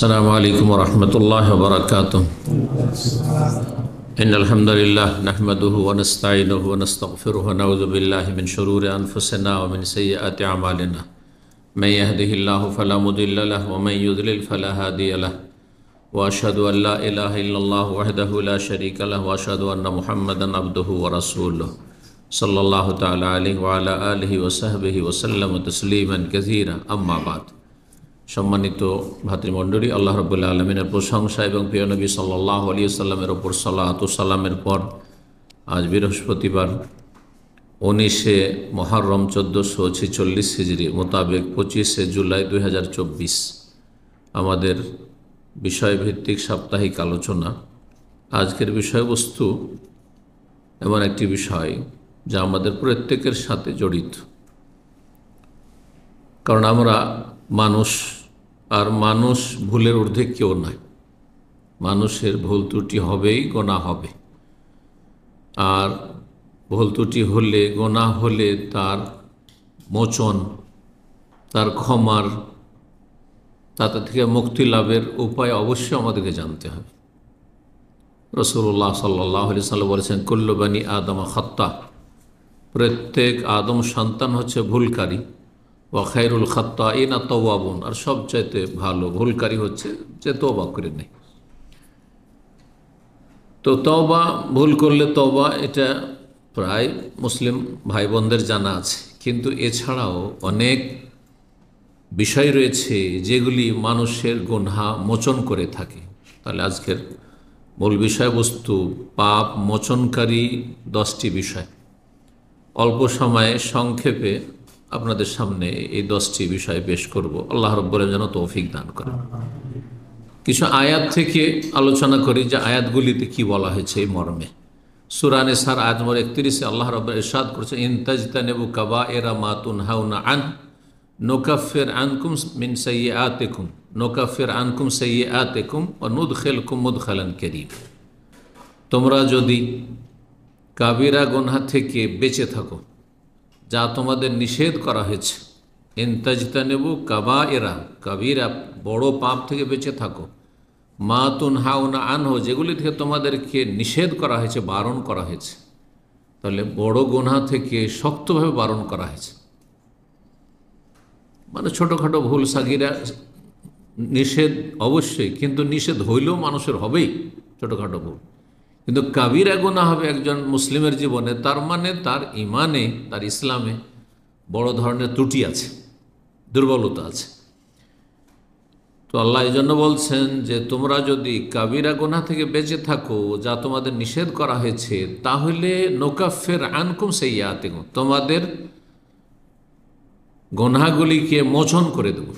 अस्सलामु अलैकुम वरहमतुल्लाहि वबरकातुह। इन्नल हम्दुलिल्लाह नहमदुहु व नस्तईनुहु व नस्तगफिरुहु व नऊज़ु बिल्लाहि मिन शुरूरि अनफुसिना व मिन सय्यिआति अमालिना। मन यहदिहिल्लाहु फला मुदिल्ल लहु व मन युद्लिल फला हादिय लहु व अशहदु अन ला इलाहा इल्लल्लाह वहदहु ला शरीका लहु व अशहदु अन्न मुहम्मदन अब्दुहु व रसूलुहु सल्लल्लाहु तआला अलैहि व अला आलिहि व सहबिहि व सल्लम तस्लीमान कसीरा। अम्मा बाद। सम्मानित भातृमंडলী, আল্লাহ রাব্বুল আলামিনের প্রশংসা এবং প্রিয় নবী সাল্লাল্লাহু আলাইহি ওয়াসাল্লামের ওপর সালাত ও সালামের পর আজ বৃহস্পতিবার 19শে মুহররম 1446 হিজরি মোতাবেক 25শে জুলাই 2024 আমাদের বিষয়ভিত্তিক সাপ্তাহিক আলোচনা। আজকের বিষয়বস্তু এমন একটি বিষয় যা আমাদের প্রত্যেকের সাথে জড়িত, কারণ আমরা মানুষ, আর মানুষ ভুলের ঊর্ধ্বে কেউ নয়। মানুষের ভুল ত্রুটি হবেই, গোনাহ হবে, আর ভুল ত্রুটি হলে, গোনাহ হলে তার মোচন, তার ক্ষমার, তাতে থেকে মুক্তি লাভের উপায় অবশ্যই আমাদেরকে জানতে হবে। রাসূলুল্লাহ সাল্লাল্লাহু আলাইহি ওয়াসাল্লাম বলেছেন, কুল্লু বানি আদম খাত্তা, প্রত্যেক আদম সন্তান হচ্ছে ভুলকারী। ওয়া খায়রুল খাত্তাইনা তাওয়াবুন, আর সবচাইতে ভালো ভুলকারী হচ্ছে যে তওবা করে নেয়। তো তওবা, ভুল করলে তওবা, এটা প্রায় মুসলিম ভাই বোনদের জানা আছে, কিন্তু এছাড়াও অনেক বিষয় রয়েছে যেগুলি মানুষের গুনাহ মোচন করে থাকে। তাহলে আজকের মূল বিষয়বস্তু পাপ মোচনকারী 10টি বিষয়। অল্প সময়ে সংক্ষেপে আপনাদের সামনে এই 10টি বিষয় পেশ করব। আল্লাহ রাব্বুল আলামিন যেন তৌফিক দান করেন। কিছু আয়াত থেকে আলোচনা করি যে আয়াতগুলিতে কি বলা হয়েছে এই মর্মে। সূরা নিসার আয়াত নম্বর 31-এ আল্লাহ রাব্বুল ইরশাদ করেছেন, ইন তাজতানিবু কাবাইরা মা তুনহাউনা আন নুকাফির আনকুম মিন সাইয়্যাতিকুম নুকাফির আনকুম সাইয়্যাতিকুম ওয়া নুদখিলকুম মুদখালান কারীম। তোমরা যদি কাবিরা গুনাহ থেকে বেঁচে থাকো, যা তোমাদের নিষেধ করা হয়েছে, ইন তাজতানিবু কাবাইরা, কাবিরা বড় পাপ থেকে বেঁচে থাকো, মা তুনহাউনা আনহু, যেগুলি থেকে তোমাদেরকে নিষেধ করা হয়েছে, বারণ করা হয়েছে। তাহলে বড় গুনাহ থেকে শক্তভাবে বারণ করা হয়েছে। মানে ছোটোখাটো ভুল সাগিরা নিষেধ অবশ্যই, কিন্তু নিষেধ হইলেও মানুষের হবেই ছোটোখাটো ভুল। কিন্তু কাবিরা গুনাহ হবে একজন মুসলিমের জীবনে, তার মানে তার ইমানে, তার ইসলামে বড় ধরনের ত্রুটি আছে, দুর্বলতা আছে। তো আল্লাহ এই জন্য বলছেন যে তোমরা যদি কাবিরা গুনাহ থেকে বেঁচে থাকো, যা তোমাদের নিষেধ করা হয়েছে, তাহলে নুকাফির আনকুম সাইয়্যাতিকুম, তোমাদের গুনাহগুলিকে মোচন করে দেব।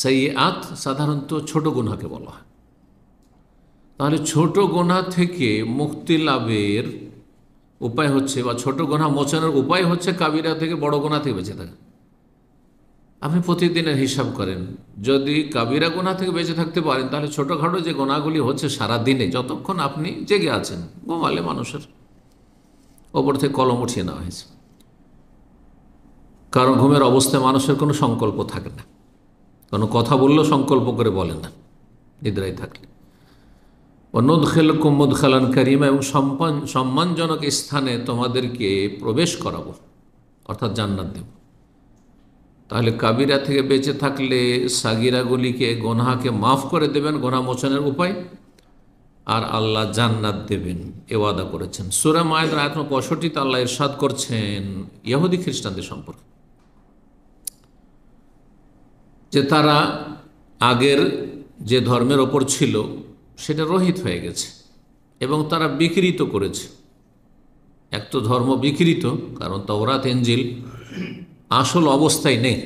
সাইয়্যাত সাধারণত ছোট গুনাহকে বলা হয়। তাহলে ছোট গুনাহ থেকে মুক্তি লাভের উপায় হচ্ছে, বা ছোট গুনাহ মোচনের উপায় হচ্ছে কাবিরা থেকে বড় গুনাহ থেকে বেঁচে থাকা। আপনি প্রতিদিনের হিসাব করেন, যদি কাবিরা গুনাহ থেকে বেঁচে থাকতে পারেন, তাহলে ছোটোখাটো যে গুনাহগুলি হচ্ছে সারা দিনে, যতক্ষণ আপনি জেগে আছেন, ঘুমালে মানুষের ওপর থেকে কলম উঠিয়ে নেওয়া হয়েছে। কারণ ঘুমের অবস্থায় মানুষের কোনো সংকল্প থাকে না, কোনো কথা বললেও সংকল্প করে বলে না নিদ্রায় থাকলে। নুদখিলকুম মুদখালান কারীমা, এবং সম্মানজনক স্থানে তোমাদেরকে প্রবেশ করাবো, অর্থাৎ জান্নাত দেব। তাহলে কাবিরা থেকে বেঁচে থাকলে সাগিরাগুলিকে, গোনাহকে মাফ করে দেবেন, গোনাহ মোচনের উপায়, আর আল্লাহ জান্নাত দেবেন, এ ওয়াদা করেছেন। সূরা মায়েদার আয়াত নম্বর 65-তে আল্লাহ ইরশাদ করছেন ইহুদি খ্রিস্টানদের সম্পর্কে, যে তারা আগের যে ধর্মের ওপর ছিল সেটা রহিত হয়ে গেছে, এবং তারা বিকৃত করেছে। এক তো ধর্ম বিকৃত, কারণ তাওরাত ইনজিল আসল অবস্থায় নেই,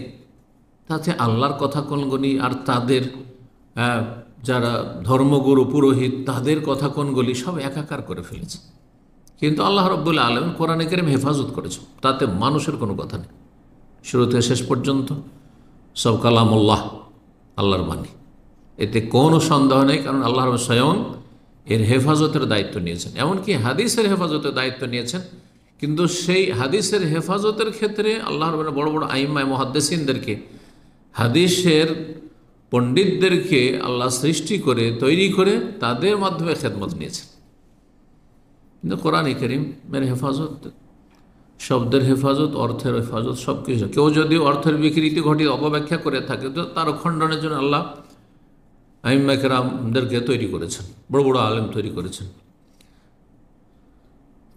তাতে আল্লাহর কথা কোনগুলি, আর তাদের যারা ধর্মগুরু পুরোহিত, তাদের কথা কোনগুলি সব একাকার করে ফেলেছে। কিন্তু আল্লাহ রাব্বুল আলামিন কোরআনে কারীম হেফাজত করেছে, তাতে মানুষের কোনো কথা নেই। শুরু থেকে শেষ পর্যন্ত সব কালামুল্লাহ, আল্লাহর বাণী, এতে কোনো সন্দেহ নেই। কারণ আল্লাহ স্বয়ং এর হেফাজতের দায়িত্ব নিয়েছেন, এমনকি হাদিসের হেফাজতের দায়িত্ব নিয়েছেন। কিন্তু সেই হাদিসের হেফাজতের ক্ষেত্রে আল্লাহর বড় বড় আইম্মায়ে মুহাদ্দিসিনদেরকে হাদিসের পণ্ডিতদেরকে আল্লাহ সৃষ্টি করে তৈরি করে তাদের মাধ্যমে খেদমত নিয়েছেন। কিন্তু কোরআন কারীম মের হেফাজত, শব্দের হেফাজত, অর্থের হেফাজত, সব কিছু। কেউ যদি অর্থের বিকৃতি ঘটিয়ে অপব্যাখ্যা করে থাকে তো তার খণ্ডনের জন্য আল্লাহ আইম্মা কেরামদেরকে তৈরি করেছেন, বড় বড় আলেম তৈরি করেছেন।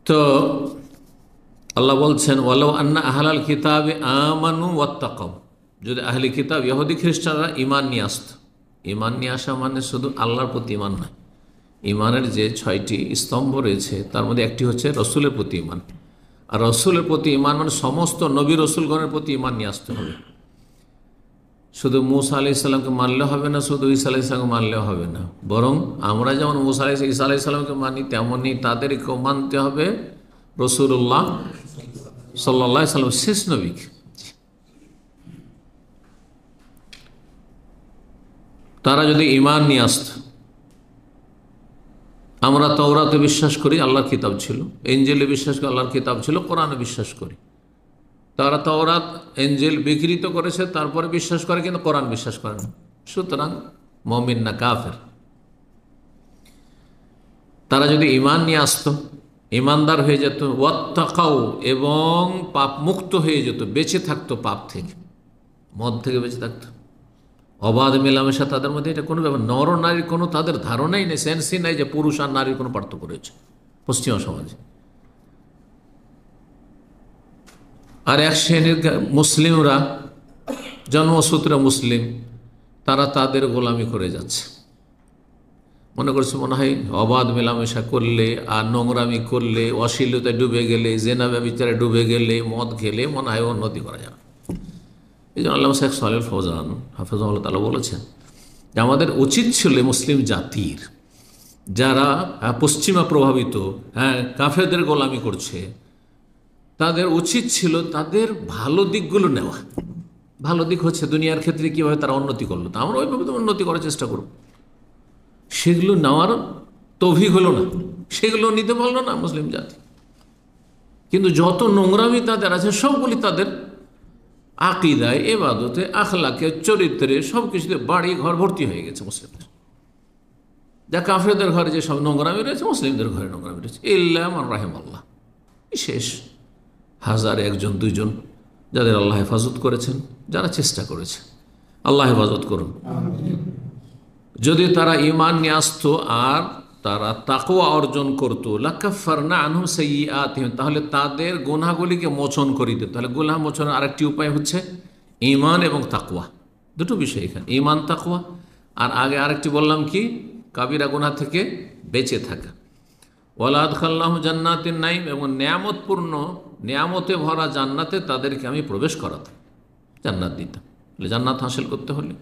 তো আল্লাহ বলছেন ওয়ালাউ আন্না আহলাল কিতাবে আমানু ওয়াত্তাকাউ, যদি আহলি কিতাব ইহুদি খ্রিস্টানরা ঈমান নিয়ে আসত। ঈমান নিয়ে আসা মানে শুধু আল্লাহর প্রতি ঈমান নয়, ঈমানের যে 6টি স্তম্ভ রয়েছে তার মধ্যে একটি হচ্ছে রসুলের প্রতি ঈমান। আর রসুলের প্রতি ঈমান মানে সমস্ত নবী রসুলগণের প্রতি ঈমান নিয়ে আসতে হবে। শুধু মুসা আলাইহিস সালামকে মানলে হবে না, শুধু ঈসা আলাইহিস সালামকে মানলেও হবে না, বরং আমরা যেমন মুসা ঈসা আলাইহিস সালামকে মানি তেমনই তাদেরকেও মানতে হবে রাসূলুল্লাহ সাল্লাল্লাহু আলাইহি সাল্লাম শেষ নবীকে। তারা যদি ঈমান নিয়ে আসত, আমরা তাওরাতে বিশ্বাস করি, আল্লাহর কিতাব ছিল, ইনজিলে বিশ্বাস করি, আল্লাহর কিতাব ছিল, কোরআনে বিশ্বাস করি। তারা তাওরাত ইনজিল বিকৃত করেছে, তারপরে বিশ্বাস করে, কিন্তু কোরআন বিশ্বাস করে না, সুতরাং মুমিন না, কাফের। তারা যদি ঈমান নিয়ে আসত, ঈমানদার হয়ে যেত, ওয়াত্তাকাউ এবং পাপ মুক্ত হয়ে যেত, বেঁচে থাকতো পাপ থেকে, মদ থেকে বেঁচে থাকতো, অবাধ মেলামেশা তাদের মধ্যে, এটা কোনো ব্যাপার। নর নারীর কোনো তাদের ধারণাই নেই, সেন্সই নাই যে পুরুষ আর নারীর কোনো পার্থক্য রয়েছে পশ্চিমা সমাজে। আর এক শ্রেণীর মুসলিমরা, জন্মসূত্রে মুসলিম, তারা তাদের গোলামি করে যাচ্ছে, মনে করছে মনে হয় অবাধ মেলামেশা করলে আর নোংরামি করলে, অশ্লীলতায় ডুবে গেলে, জেনা ব্যভিচারে ডুবে গেলে, মদ খেলে মনে হয় উন্নতি করা যাবে। এই জন্য আল্লামা শেখ সালেহ ফৌজান হাফিজাহুল্লাহ তাআলা বলেছেন যে আমাদের উচিত ছিল মুসলিম জাতির, যারা পশ্চিমা প্রভাবিত কাফেরদের গোলামি করছে, তাদের উচিত ছিল তাদের ভালো দিকগুলো নেওয়া। ভালো দিক হচ্ছে দুনিয়ার ক্ষেত্রে কীভাবে তারা উন্নতি করলো, তা আমরা ওইভাবে তো উন্নতি করার চেষ্টা করব। সেগুলো নেওয়ার তৌফিক হলো না, সেগুলো নিতে পারলো না মুসলিম জাতি। কিন্তু যত নোংরামি তাদের আছে সবগুলি তাদের আকিদায়, এবাদতে, আখলাকে, চরিত্রে, সব কিছুতে বাড়ি ঘর ভর্তি হয়ে গেছে মুসলিমদের। যা কাফেরদের ঘরে যে সব নোংরামি রয়েছে, মুসলিমদের ঘরে নোংরামি রয়েছে, ইল্লা মান রাহিমাল্লাহ, শেষ 1000 1জন 2জন যাদের আল্লাহ হেফাজত করেছেন, যারা চেষ্টা করেছে। আল্লাহ হেফাজত করুন। যদি তারা ঈমান নিয়ে আসতো আর তারা তাকওয়া অর্জন করতো, লাকাফারনা আনহুম সাইয়্যাতিহিম, তাহলে তাদের গুনাহগুলিকে মোচন করে দিত। তাহলে গুনাহ মোচনের আরেকটি উপায় হচ্ছে ঈমান এবং তাকওয়া, দুটো বিষয় এখানে, ঈমান তাকওয়া। আর আগে আরেকটি বললাম কি, কাবিরা গুনাহ থেকে বেঁচে থাকা। ওয়ালা আদখালনাহু জান্নাতিন নাঈম, এবং নিয়ামতপূর্ণ, নিয়ামতে ভরা জান্নাতে তাদেরকে আমি প্রবেশ করাতাম, জান্নাত দিতাম। জান্নাত হাসিল করতে হলে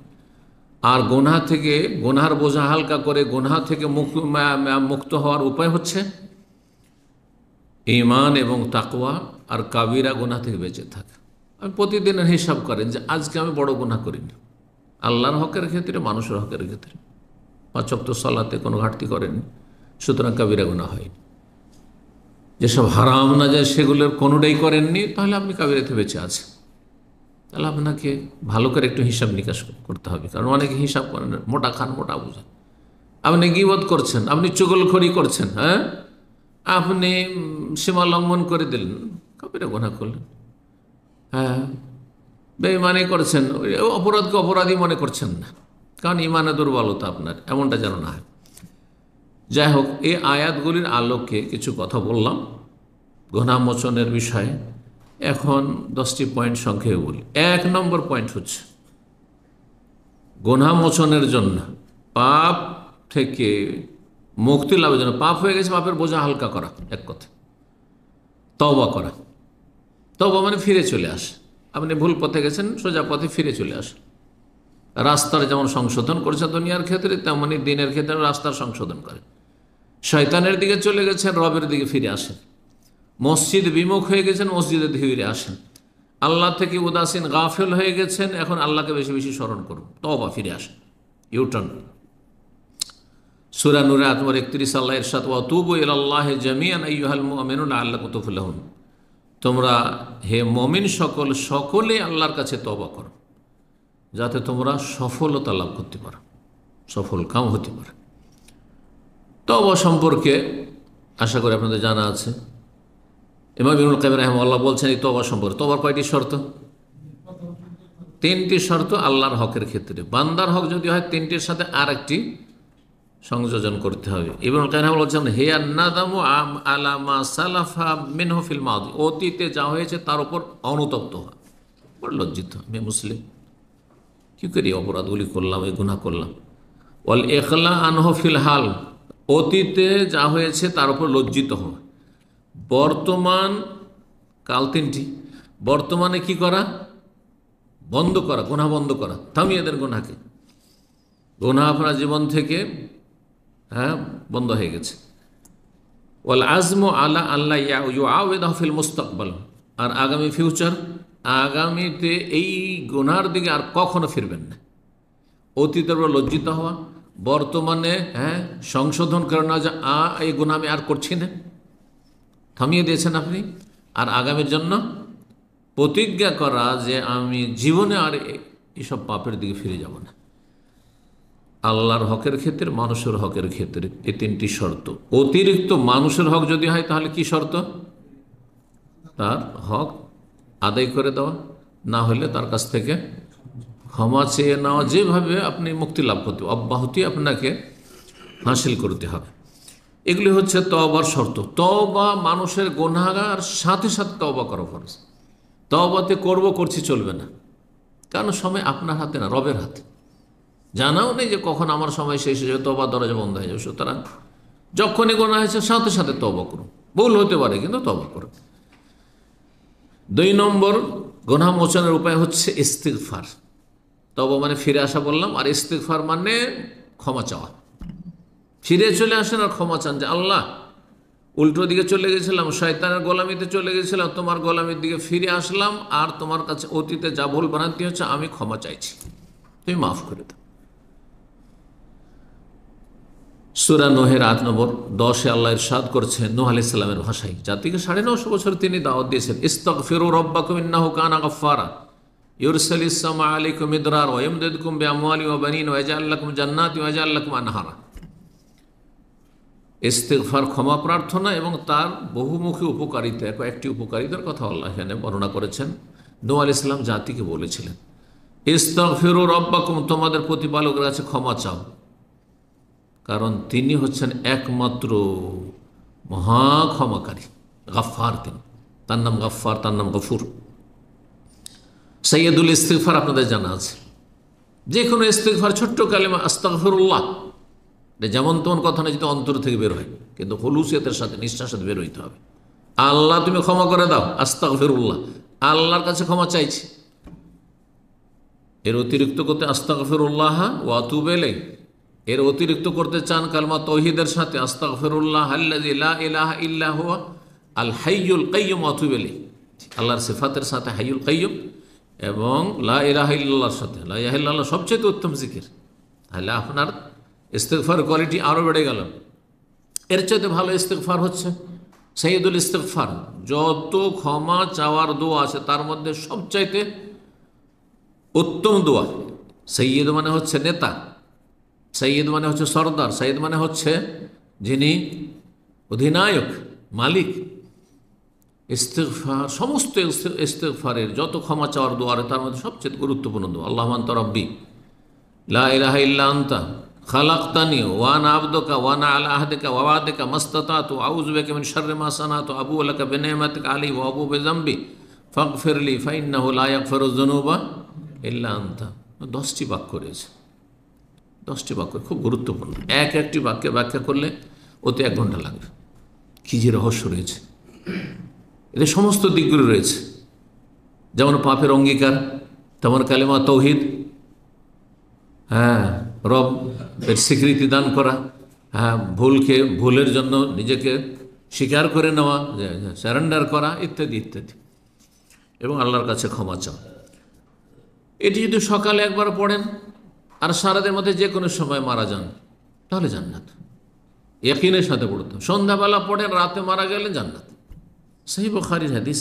আর গুনাহ থেকে, গুনাহর বোঝা হালকা করে গুনাহ থেকে মুক্ত হওয়ার উপায় হচ্ছে ঈমান এবং তাকওয়া আর কাবিরা গুনাহ থেকে বেঁচে থাকা। আমি প্রতিদিনের হিসাব করেন যে আজকে আমি বড় গুনাহ করিনি, আল্লাহর হকের ক্ষেত্রে, মানুষের হকের ক্ষেত্রে 5 ওয়াক্ত সালাতে কোনো ঘাটতি করেননি, সুতরাং কাবিরা গুনাহ হয়নি। যেসব হারাম না যায় সেগুলোর কোনোটাই করেননি, তাহলে আপনি কাবিরাতে বেঁচে আছেন। তাহলে আপনাকে ভালো করে একটু হিসাব নিকাশ করতে হবে, কারণ অনেকে হিসাব করেন, মোটা খান মোটা বুঝেন। আপনি গীবত করছেন, আপনি চুগলখড়ি করছেন, আপনি সীমা লঙ্ঘন করে দিলেন, কাবিরা গুনাহ করলেন। বেঈমানি করছেন, অপরাধকে অপরাধী মনে করছেন না, কারণ ঈমানে দুর্বলতা আপনার, এমনটা যেন না হয়। যাই হোক, এই আয়াতগুলির আলোকে কিছু কথা বললাম গুনাহ মোচনের বিষয়ে। এখন 10টি পয়েন্ট সংক্ষেপে বলি। 1 নম্বর পয়েন্ট হচ্ছে গুনাহ মোচনের জন্য, পাপ থেকে মুক্তি লাভের জন্য, পাপ হয়ে গেছে পাপের বোঝা হালকা করা, এক কথা তওবা করা। তওবা মানে ফিরে চলে আসে, আপনি ভুল পথে গেছেন, সোজা পথে ফিরে চলে আসে। রাস্তার যেমন সংশোধন করেছে দুনিয়ার ক্ষেত্রে, তেমনি দিনের ক্ষেত্রে রাস্তার সংশোধন করে। শয়তানের দিকে চলে গেছেন, রবের দিকে ফিরে আসেন। মসজিদ বিমুখ হয়ে গেছেন, মসজিদে ফিরে আসেন। আল্লাহ থেকে উদাসীন গাফেল হয়ে গেছেন, এখন আল্লাহকে বেশি বেশি স্মরণ করুন, তওবা, ফিরে আসেন, ইউটার্ন। সূরা নূর আয়াত নম্বর 31 আল্লাহ ইরশাদ, ওয়া তুবু ইলাল্লাহি জামিআন আইয়ুহাল মুমিনুনা লাআল্লাকুম তুফলিহুন, তোমরা হে মুমিন সকলে আল্লাহর কাছে তওবা করো, যাতে তোমরা সফলতা লাভ করতে পারো, সফল কাম হতে পারে। তওবা সম্পর্কে আশা করি আপনাদের জানা আছে। ইমাম ইবনুল কাইয়িম রাহিমাহুল্লাহ বলছেন এই তওবা সম্পর্কে, তওবার কয়টি শর্ত? 3টি শর্ত আল্লাহর হকের ক্ষেত্রে। বান্দার হক যদি হয় 3টির সাথে আর একটি সংযোজন করতে হবে। ইবনুল কাইয়িম বলছেন হিয়া নাদামু আলা মা সালাফা মিনহু ফিল মাদি, অতীতে যা হয়েছে তার উপর অনুতপ্ত হওয়া। বড় লজ্জিত, আমি মুসলিম, কি করি অপরাধগুলি করলাম, এই গুনাহ করলাম। ওয়াল ইখলা আনহু ফিল হাল, অতীতে যা হয়েছে তার উপর লজ্জিত হওয়া। বর্তমান কাল 3টি, বর্তমানে কি করা? বন্ধ করা, গুনাহ বন্ধ করা, থামিয়ে দেন গুনাহকে। গুনাহ আপনার জীবন থেকে বন্ধ হয়ে গেছে। ওয়াল আজমু আলা আল্লাহ ইউআউযিহু ফিল মুস্তাকবাল, আর আগামী ফিউচার, আগামীতে এই গুনার দিকে আর কখনো ফিরবেন না। অতীতের উপর লজ্জিত হওয়া, বর্তমানে সংশোধন করে না যে এই গুনাহ আমি আর করছি না, থামিয়ে দিয়েছেন আপনি। আর আগামীর জন্য প্রতিজ্ঞা করা যে আমি জীবনে আর এইসব পাপের দিকে ফিরে যাব না। আল্লাহর হকের ক্ষেত্রে, মানুষের হকের ক্ষেত্রে এই 3টি শর্ত। অতিরিক্ত মানুষের হক যদি হয় তাহলে কি শর্ত? তার হক আদায় করে দেওয়া, না হলে তার কাছ থেকে ক্ষমা চেয়ে নেওয়া। যেভাবে আপনি মুক্তি লাভ করতে, অব্যাহতি আপনাকে হাসিল করতে হবে। এগুলি হচ্ছে তওবার শর্ত। তওবা মানুষের গুনাহগার সাথে সাথে তওবা করা ফরজ। তওবাতে করছি চলবে না, কারণ সময় আপনার হাতে না, রবের হাতে। জানাও নেই যে কখন আমার সময় শেষ হয়ে যাবে, তওবার দরজা বন্ধ হয়ে যাবে। সুতরাং যখনই গুনাহ হয়েছে সাথে সাথে তওবা করুন। ভুল হতে পারে কিন্তু তওবা করুন। 2 নম্বর গুনাহ মোচনের উপায় হচ্ছে ইস্তিগফার। তওবা মানে ফিরে আসা বললাম, আর ইস্তিগফার মানে ক্ষমা চাওয়া। ফিরে চলে আসেন আর ক্ষমা চান যে আল্লাহ, উল্টো দিকে চলে গেছিলাম, শয়তানের গোলামিতে চলে গেছিলাম, তোমার গোলামির দিকে ফিরে আসলাম, আর তোমার কাছে অতীতে যা ভুল ভ্রান্তি হচ্ছে আমি ক্ষমা চাইছি, তুমি মাফ করে দাও। সূরা নূহের 8 নম্বর 10 আল্লাহ ইরশাদ করছেন নূহ আলাইহিস সালামের ভাষায়, জাতিকে 950 বছর তিনি দাওয়াত দিয়েছেন। ইস্তাগফিরু রাব্বাকুম ইন্নাহু কানা গাফফারা ইউরসিলিস সামা আলাইকুম মিদরার ওয়া ইয়ামদিদকুম বিআমওয়ালি ওয়া বানিন ওয়া ইয়াজআল লাকুম জান্নাতি ওয়া ইয়াজআল লাকুম আনহারা। ইস্তিগফার ক্ষমা প্রার্থনা এবং তার বহুমুখী উপকারিতা, কয়েকটি উপকারিতার কথা আল্লাহ এখানে বর্ণনা করেছেন। নূহ আলাইহিস সালাম জাতিকে বলেছিলেন ইস্তাগফিরু রাব্বাকুম, তোমাদের প্রতিপালকের কাছে ক্ষমা চাও, কারণ তিনি হচ্ছেন একমাত্র মহা ক্ষমাকারী, গাফফার। তিনি, তার নাম গাফফার, তার নাম গফুর। সাইয়্যিদুল ইস্তিগফার আপনাদের জানা আছে। যে কোনো ইস্তিগফার, ছোট্ট কালেমা আস্তাগফিরুল্লাহ, যেমন তেমন কথা না, যদি অন্তর থেকে বের হয়, কিন্তু খুলুসিয়তের সাথে, নিষ্ঠার সাথে বের হইতে হবে। আল্লাহ তুমি ক্ষমা করে দাও, আস্তাগফিরুল্লাহ, আল্লাহর কাছে ক্ষমা চাইছি। এর অতিরিক্ত করতে আস্তাগফিরুল্লাহ ওয়া আতুবু ইলাইহি, এর অতিরিক্ত করতে চান কালমা তাওহীদের সাথে আস্তাগফিরুল্লাহ আল্লাযী লা ইলাহা ইল্লা হুয়া আল হাইয়ুল কাইয়্যুম ওয়া আতুবু ইলাইহি, আল্লাহর সিফাতের সাথে হাইয়ুল কাইয়্যুম এবং লা ইলাহা ইল্লাল্লাহর সাথে। লা ইলাহা ইল্লাল্লাহ সবচেয়ে উত্তম জিকির, তাহলে আপনার ইস্তিগফার কোয়ালিটি আরও বেড়ে গেল। এর চাইতে ভালো ইস্তিগফার হচ্ছে সাইয়্যিদুল ইস্তিগফার। যত ক্ষমা চাওয়ার দোয়া আছে তার মধ্যে সবচাইতে উত্তম দোয়া। সৈয়দ মানে হচ্ছে নেতা, সৈয়দ মানে হচ্ছে সর্দার, সৈয়দ মানে হচ্ছে যিনি অধিনায়ক, মালিক। ইস্তিগফার, সমস্ত ইস্তিগফারের যত ক্ষমা চাওয়ার দোয়ারে তার মধ্যে সবচেয়ে গুরুত্বপূর্ণ দোয়া আল্লাহুম্মা আনতা রাব্বি লা ইলাহা ইল্লা আনতা খালাকতানি ওয়া আনা আবদুকা ওয়া আনা আলা আহদিকা ওয়া ওয়াদিকা মাসতাতাতু আউযু বিকা মিন শাররি মা সানাতু আবুউ লাকা বিনি'মাতিকা আলাইহি ওয়া আবুউ বিযামবি ফাগফিরলি ফাইন্নাহু লা ইয়াগফিরুয যুনুবা ইল্লা আনতা। 10টি বাক্য রয়েছে, 10টি বাক্য খুব গুরুত্বপূর্ণ। একটি বাক্যে ব্যাখ্যা করলে ওতে 1 ঘন্টা লাগবে। কী যে রহস্য রয়েছে এদের, সমস্ত দিকগুলো রয়েছে। যেমন পাপের অঙ্গীকার, তেমন কালেমা তাওহীদ, রবের স্বীকৃতি দান করা, ভুলের জন্য নিজেকে স্বীকার করে নেওয়া, স্যারেন্ডার করা, ইত্যাদি ইত্যাদি, এবং আল্লাহর কাছে ক্ষমা চাওয়া। এটি যদি সকালে একবার পড়েন আর সারাদের মধ্যে যে কোনো সময় মারা যান তাহলে জান্নাত, ইয়াকিনের সাথে পড়তে। সন্ধ্যাবেলা পড়েন, রাতে মারা গেলে জান্নাত। সহিহ বুখারীর হাদিস।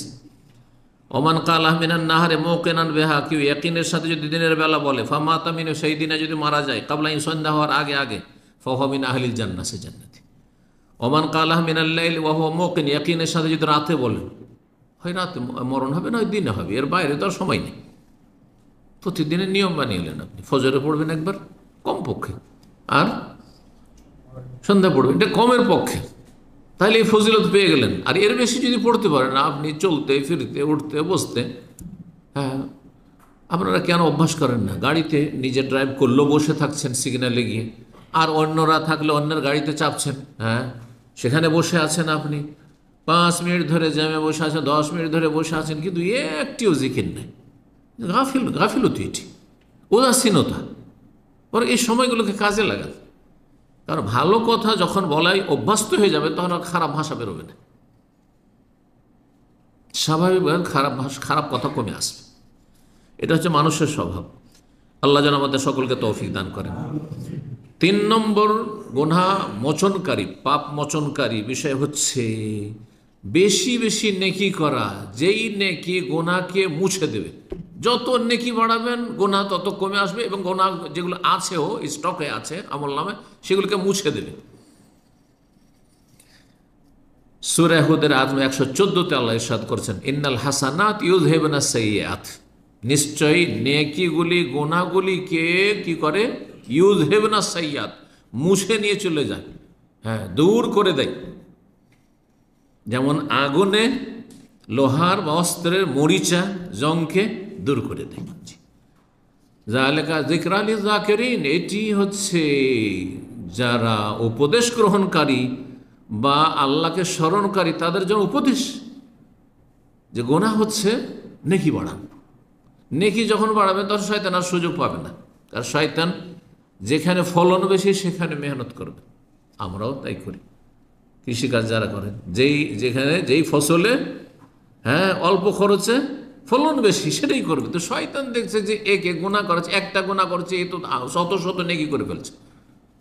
ওমান কালাহ মিনান নাহারে মুকিনান বিহা, কেউ ইয়াকিনের সাথে যদি দিনের বেলা বলে, ফামাতা মিনহু, সেই দিনে যদি মারা যায়, কাবলা ইন, সন্ধ্যা হওয়ার আগে আগে, ফাহুয়া মিন আহলিল জান্নাহ, সে জান্নাতি। ওমান কালাহ মিনাল লাইল ওয়া হুয়া মুকিন, ইয়াকিনের সাথে যদি রাতে বলে, হয় রাতে মরণ হবে, না হয় দিনে হবে, এর বাইরে তো আর সময় নেই। প্রতিদিনের নিয়ম বানিয়ে নেন আপনি, ফজরে পড়বেন একবার কমপক্ষে, আর সন্ধ্যা পড়বেন, এটা কমের পক্ষে, তাহলে এই ফজিলত পেয়ে গেলেন। আর এর বেশি যদি পড়তে পারেন আপনি, চলতে ফিরতে উঠতে বসতে, হ্যাঁ, আপনারা কেন অভ্যাস করেন না? গাড়িতে নিজে ড্রাইভ করলেও বসে থাকছেন সিগন্যালে গিয়ে, আর অন্যরা থাকলে অন্যের গাড়িতে চাপছেন, হ্যাঁ, সেখানে বসে আছেন আপনি 5 মিনিট ধরে জ্যামে বসে আছেন, 10 মিনিট ধরে বসে আছেন, কিন্তু একটিও জিকির নেই। গাফিলতি, এটি উদাসীনতা। পরে এই সময়গুলোকে কাজে লাগান, কারণ ভালো কথা যখন বলাই অভ্যস্ত হয়ে যাবে তখন আর খারাপ ভাষা বেরোবে না, স্বাভাবিকভাবে খারাপ কথা কমে আসবে। এটা হচ্ছে মানুষের স্বভাব। আল্লাহ যেন আমাদের সকলকে তৌফিক দান করেন। 3 নম্বর গুনাহ মোচনকারী, পাপ মোচনকারী বিষয় হচ্ছে বেশি বেশি নেকি করা, যেই নেকি গুনাহকে মুছে দেবে। যত নেকি বাড়াবেন গুনাহ তত কমে আসবে, এবং গুনাহ যেগুলো আছেও স্টকে আছে আমল নামে, সেগুলোকে মুছে দেবে। সূরা হুদের আয়াত 114-তে আল্লাহ ইরশাদ করেছেন, ইন্নাল হাসানাত ইউযহিবুনা সাইয়্যাত, নিশ্চয়ই নেকিগুলি গুনাহগুলিকে কি করে? ইউযহিবুনা সাইয়্যাত, মুছে নিয়ে চলে যায়, হ্যাঁ, দূর করে দেয়। যেমন আগুনে লোহার বা অস্ত্রের মরিচা জংকে দূর করে দেয়। যালিকা যিকরা লিযাকিরিন, এটি হচ্ছে যারা উপদেশ গ্রহণকারী বা আল্লাহকে স্মরণকারী তাদের জন্য উপদেশ, যে গুনাহ হচ্ছে নেকি বাড়ান। নেকি যখন বাড়াবে তখন শয়তান আর সুযোগ পাবে না, কারণ শয়তান যেখানে ফলন বেশি সেখানে মেহনত করবে। আমরাও তাই করি, কৃষিকাজ যারা করেন, যেই ফসলে, হ্যাঁ, অল্প খরচে ফলন বেশি সেটাই করবে। তো শয়তান দেখছে যে একে গুনাহ করেছে, একটা গুনাহ করেছে, এ তো শত শত নেকি করে ফেলছে,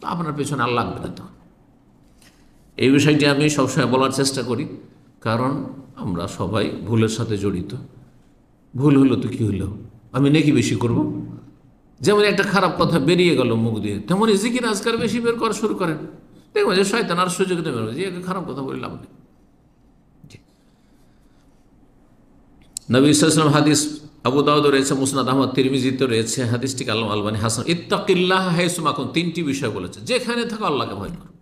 তো আপনার পেছনে আর লাগবে না। তো এই বিষয়টি আমি সবসময় বলার চেষ্টা করি, কারণ আমরা সবাই ভুলের সাথে জড়িত। ভুল হলো তো কি হলো, আমি নেকি বেশি করব। যেমন একটা খারাপ কথা বেরিয়ে গেল মুখ দিয়ে, তেমনই জিকির আজকার বেশি বের করা শুরু করেন, দেখবেন যে শয়তান আর সুযোগ দেবে যে একে খারাপ কথা বললাম না। নবী সাল্লাল্লাহু আলাইহি ওয়াসাল্লাম হাদিস আবু দাউদে রয়েছে, মুসনাদ আহমদ, তিরমিজিতে রয়েছে, হাদিসটিকে আল্লামা আলবানী হাসান। ইত্তাকিল্লাহ হাইসুমা কুন, 3টি বিষয় বলেছে, যেখানে থাকো আল্লাহকে ভয় করো।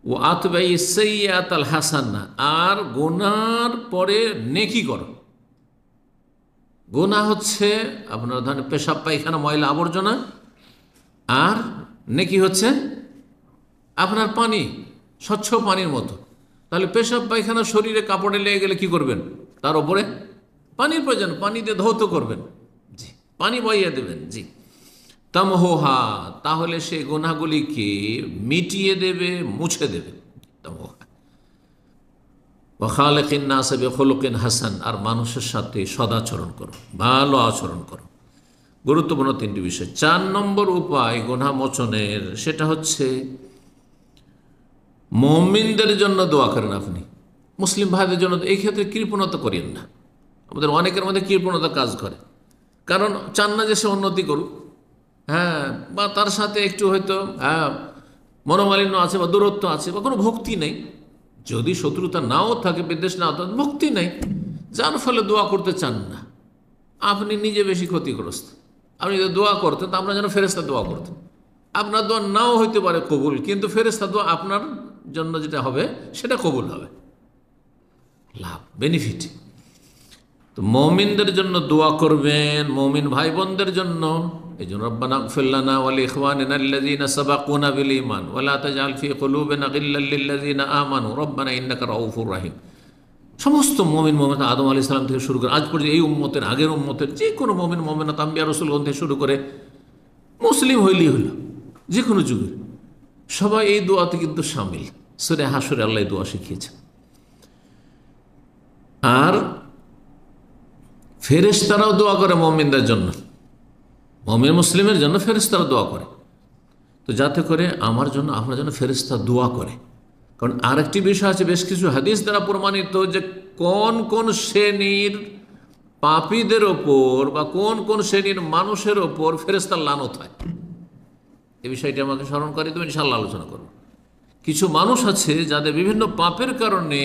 ও আতবাই সাইয়্যাতাল হাসানা, আর গুনার পরে নেকি করো। গুনাহ হচ্ছে আপনার ধরেন পেশাব পায়খানা ময়লা আবর্জনা, আর নেকি হচ্ছে আপনার পানি, স্বচ্ছ পানির মতো। তাহলে পেশাব পায়খানা শরীরে কাপড়ে লেগে গেলে কি করবেন? তার উপরে পানির প্রয়োজন, পানি দিয়ে ধৌত করবেন, জি, পানি বইয়ে দেবেন, জি। তামহোহা, তাহলে সে গুনাহগুলিকে মিটিয়ে দেবে, মুছে দেবে। তামহোহা ওয়া খালিকিন নাস বিখুলুকিন হাসান, আর মানুষের সাথে সদাচরণ করো, ভালো আচরণ করো। গুরুত্বপূর্ণ 3টি বিষয়। 4 নম্বর উপায় গুনাহ মোচনের, সেটা হচ্ছে মুমিনদের জন্য দোয়া করেন আপনি, মুসলিম ভাইদের জন্য। এই ক্ষেত্রে কৃপণতা করেন না। আমাদের অনেকের মধ্যে কৃপণতা কাজ করে, কারণ চান না যে সে উন্নতি করুক, হ্যাঁ, বা তার সাথে একটু হয়তো, হ্যাঁ, মনোমালিন্য আছে বা দূরত্ব আছে বা কোনো ভক্তি নেই। যদি শত্রুতা নাও থাকে, বিদ্বেষ নাও থাকে, ভক্তি নেই, যার ফলে দোয়া করতে চান না। আপনি নিজে বেশি ক্ষতিগ্রস্ত। আপনি যদি দোয়া করতেন তা আপনার যেন ফেরেশতা দোয়া করতেন। আপনার দোয়া নাও হইতে পারে কবুল, কিন্তু ফেরেশতা দোয়া আপনার জন্য যেটা হবে সেটা কবুল হবে, লাভ, বেনিফিট। তো মুমিনদের জন্য দোয়া করবেন, মুমিন ভাই বোনদের জন্য। এই জন্য রব্বানা ইগফির লানা ওয়া লিইখওয়ানিনা আল্লাযীনা সাবাকুনা বিল ঈমান ওয়া লা তাজআল ফী কুলুবিনা গিল্লাল লিল্লাযীনা আমানু রব্বানা ইন্নাকা রাউফুর রাহিম। সমস্ত মুমিন মুমিনাত আদম আলাইহিস সালাম থেকে শুরু করে আজ পর্যন্ত এই উম্মতের, আগের উম্মতের যে কোনো মুমিন মুমিনাত, আম্বিয়া রাসূলগণ থেকে শুরু করে মুসলিম হইলেই হলো, যে কোনো যুগের সবাই এই দোয়াতে কিন্তু শামিল। সূরা হাশরে আল্লাহ দোয়া শিখিয়েছেন। আর ফেরেশতারাও দোয়া করে মুমিনদের জন্য, মুমিন মুসলিমের জন্য ফেরেশতারা দোয়া করে। তো যাতে করে আমার জন্য, আপনার জন্য ফেরেশতা দোয়া করে, কারণ আরেকটি বিষয় আছে, বেশ কিছু হাদিস দ্বারা প্রমাণিত যে কোন কোন শ্রেণীর পাপীদের ওপর বা কোন কোন শ্রেণীর মানুষের ওপর ফেরেশতার লানত হয়। এই বিষয়টি আমাকে স্মরণ করে দেবেন, ইনশাআল্লাহ আলোচনা করব। কিছু মানুষ আছে যাদের বিভিন্ন পাপের কারণে